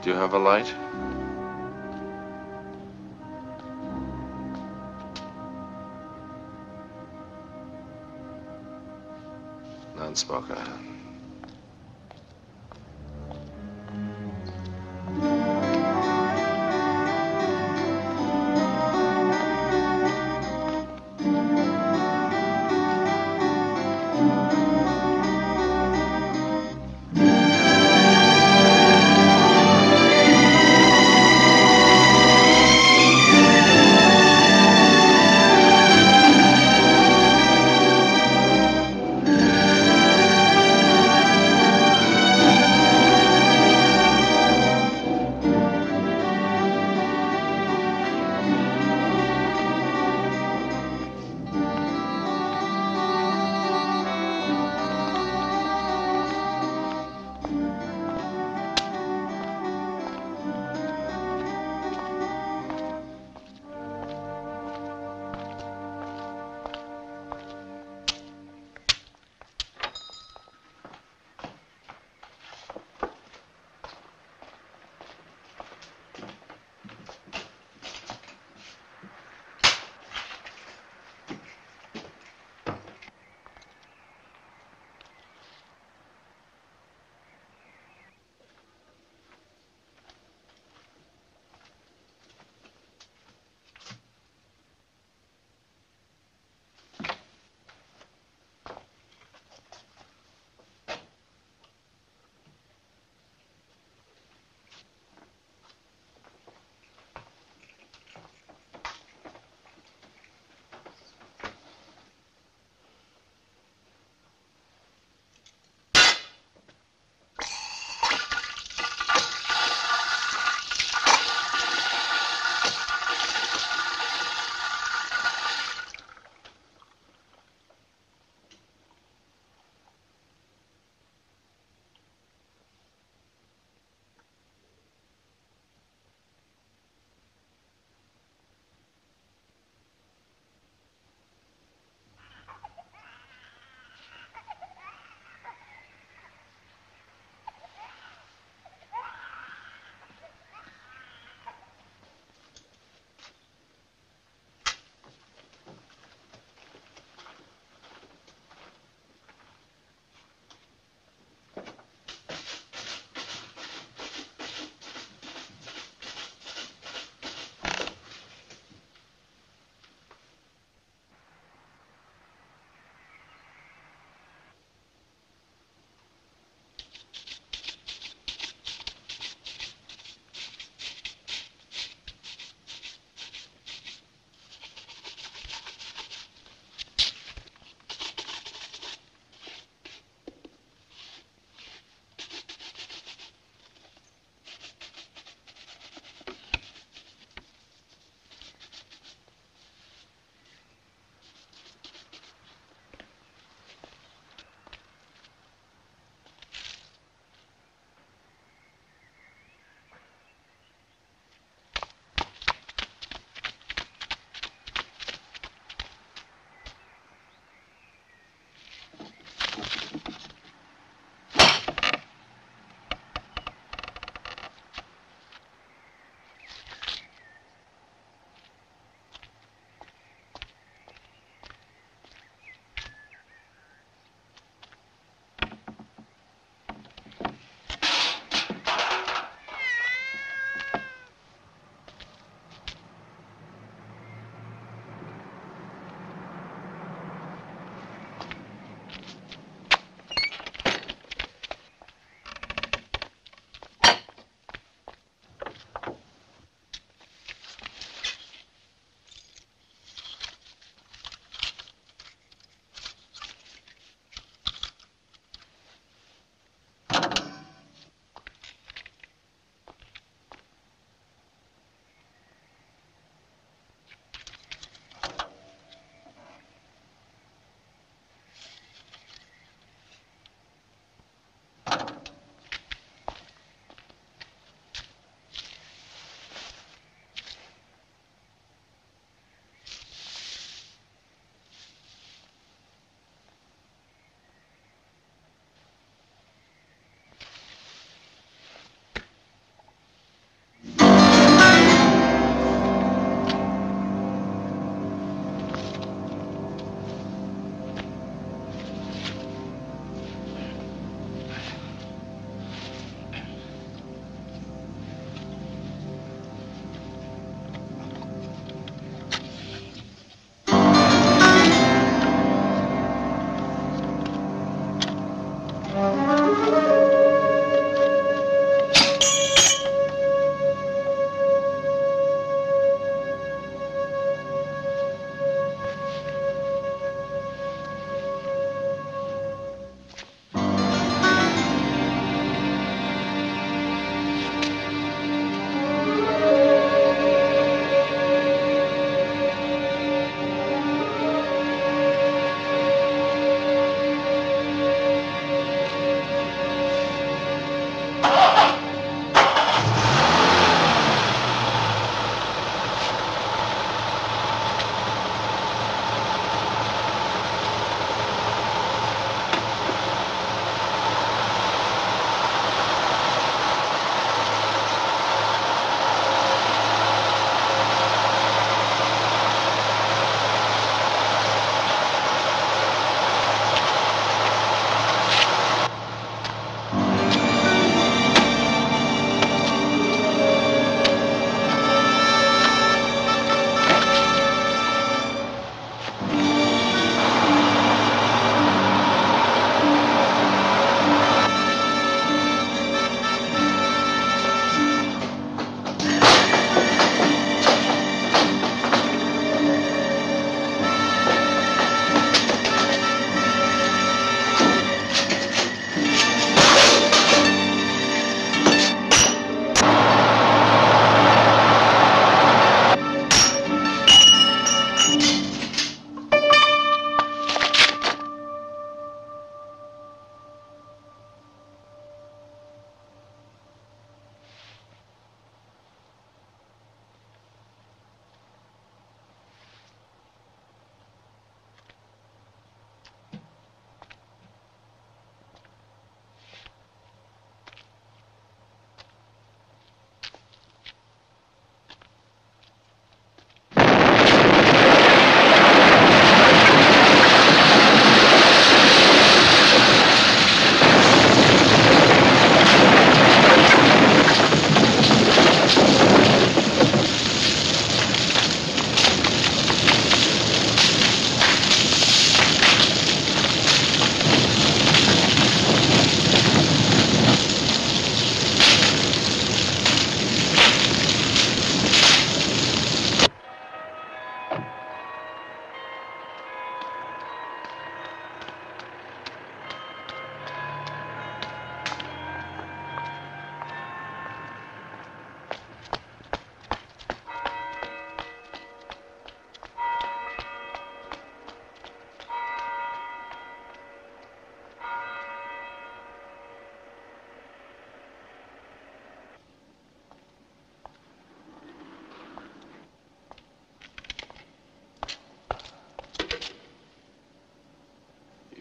Do you have a light? Non-smoker.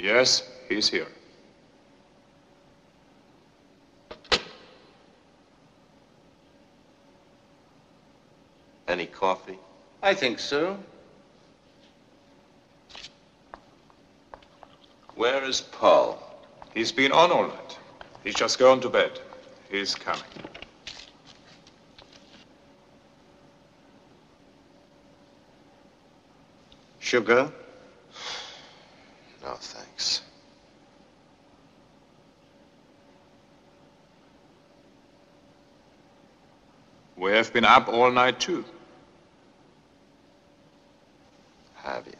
Yes, he's here. Any coffee? I think so. Where is Paul? He's been on all night. He's just gone to bed. He's coming. Sugar? No, thanks. We have been up all night, too. Have you?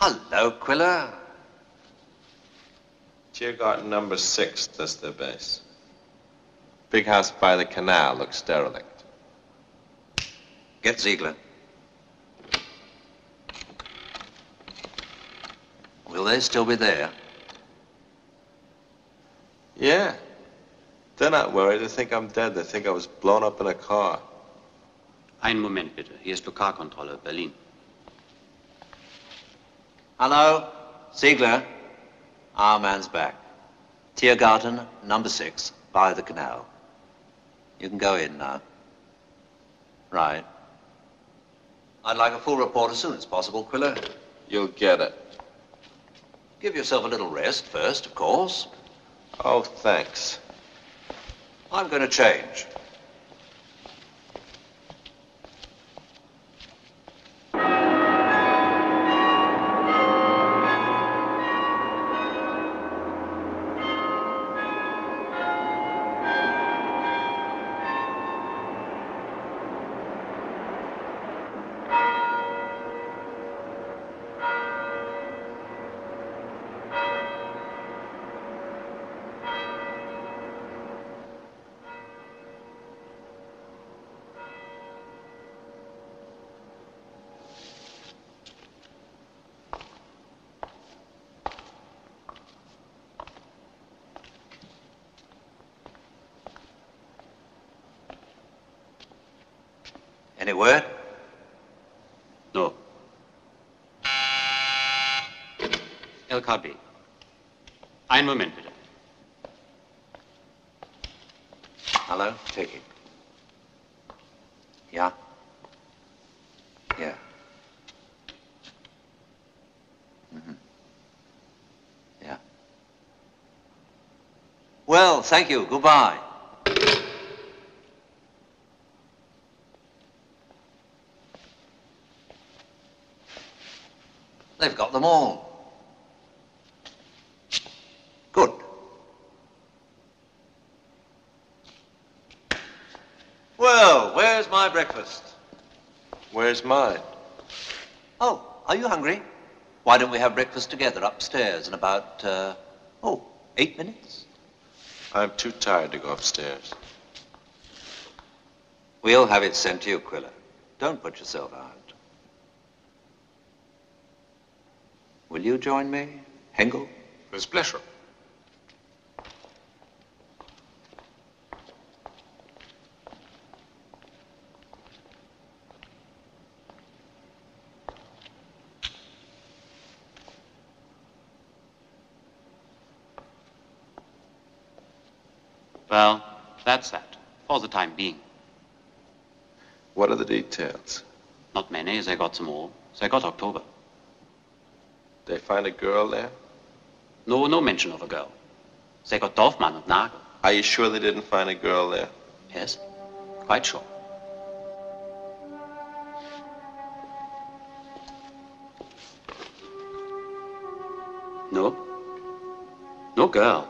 Hello, Quiller. Tiergarten number 6, that's their base. Big house by the canal looks derelict. Get Ziegler. Will they still be there? Yeah. They're not worried. They think I'm dead. They think I was blown up in a car. Einen Moment bitte. Hier ist Lokalkontrolle, Berlin. Hello? Ziegler? Our man's back. Tiergarten, number 6, by the canal. You can go in now. Right. I'd like a full report as soon as possible, Quiller. You'll get it. Give yourself a little rest first, of course. Oh, thanks. I'm going to change. Any word? No. LKB. Einen Moment bitte. Hello? Take it. Yeah? Yeah. Mm-hmm. Yeah. Well, thank you. Goodbye. They've got them all. Good. Well, where's my breakfast? Where's mine? Oh, are you hungry? Why don't we have breakfast together upstairs in about, 8 minutes? I'm too tired to go upstairs. We'll have it sent to you, Quiller. Don't put yourself out. Will you join me, Hengel? With pleasure. Well, that's that, for the time being. What are the details? Not many. They got them all. They got October. They find a girl there? No mention of a girl. They got Dorfmann and Nagel. Are you sure they didn't find a girl there? Yes, quite sure. No girl.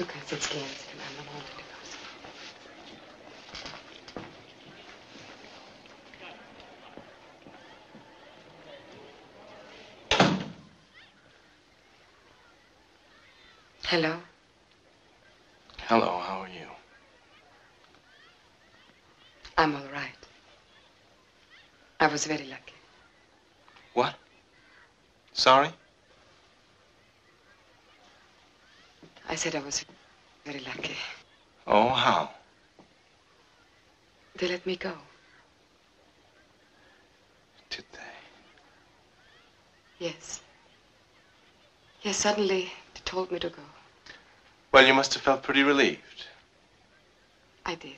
Du kannst jetzt gehen, Sie den anderen runter die Pause. Hello. Hello, how are you? I'm all right. I was very lucky. What? Sorry? I said I was very lucky. Oh, how? They let me go. Did they? Yes. Yes, suddenly they told me to go. Well, you must have felt pretty relieved. I did.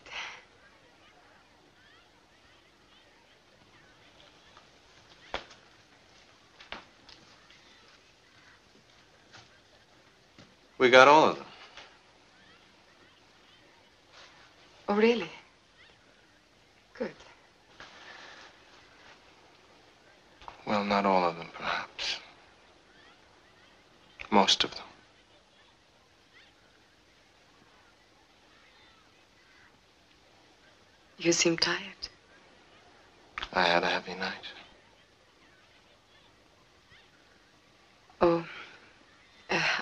We got all of them. Oh, really? Good. Well, not all of them, perhaps. Most of them. You seem tired. I had a heavy night. Oh,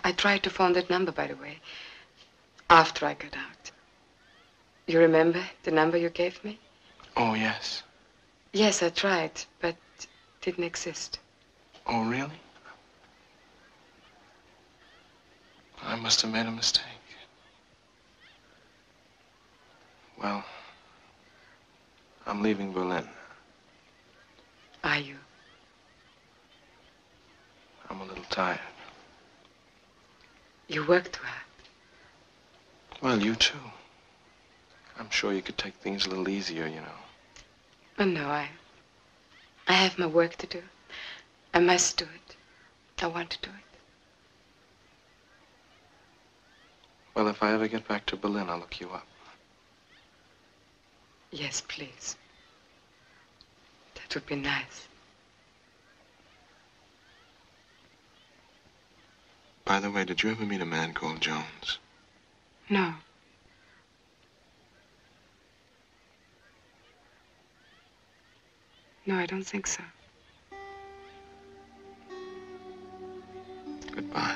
I tried to phone that number, by the way, after I got out. You remember the number you gave me? Oh, yes. Yes, I tried, but it didn't exist. Oh, really? I must have made a mistake. Well, I'm leaving Berlin. Are you? I'm a little tired. You work too hard. Well, you too. I'm sure you could take things a little easier, you know. Oh, no, I have my work to do. I must do it. I want to do it. Well, if I ever get back to Berlin, I'll look you up. Yes, please. That would be nice. By the way, did you ever meet a man called Jones? No. No, I don't think so. Goodbye.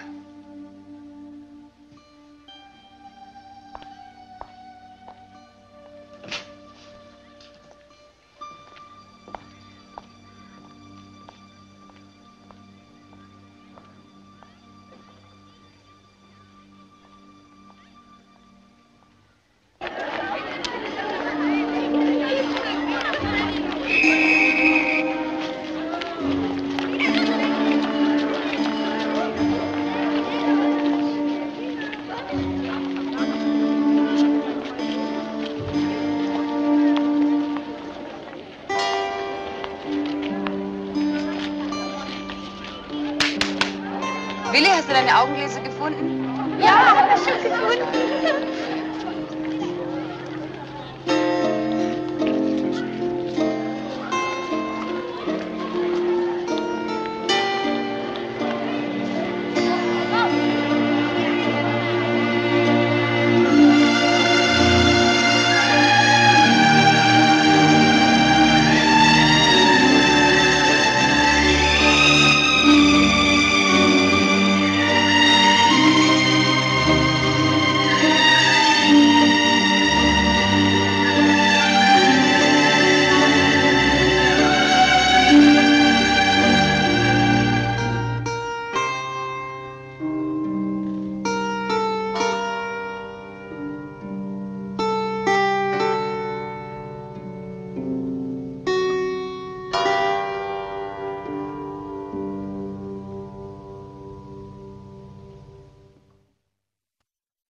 Willi, hast du deine Augengläser gefunden? Ja, hab ich schon gefunden.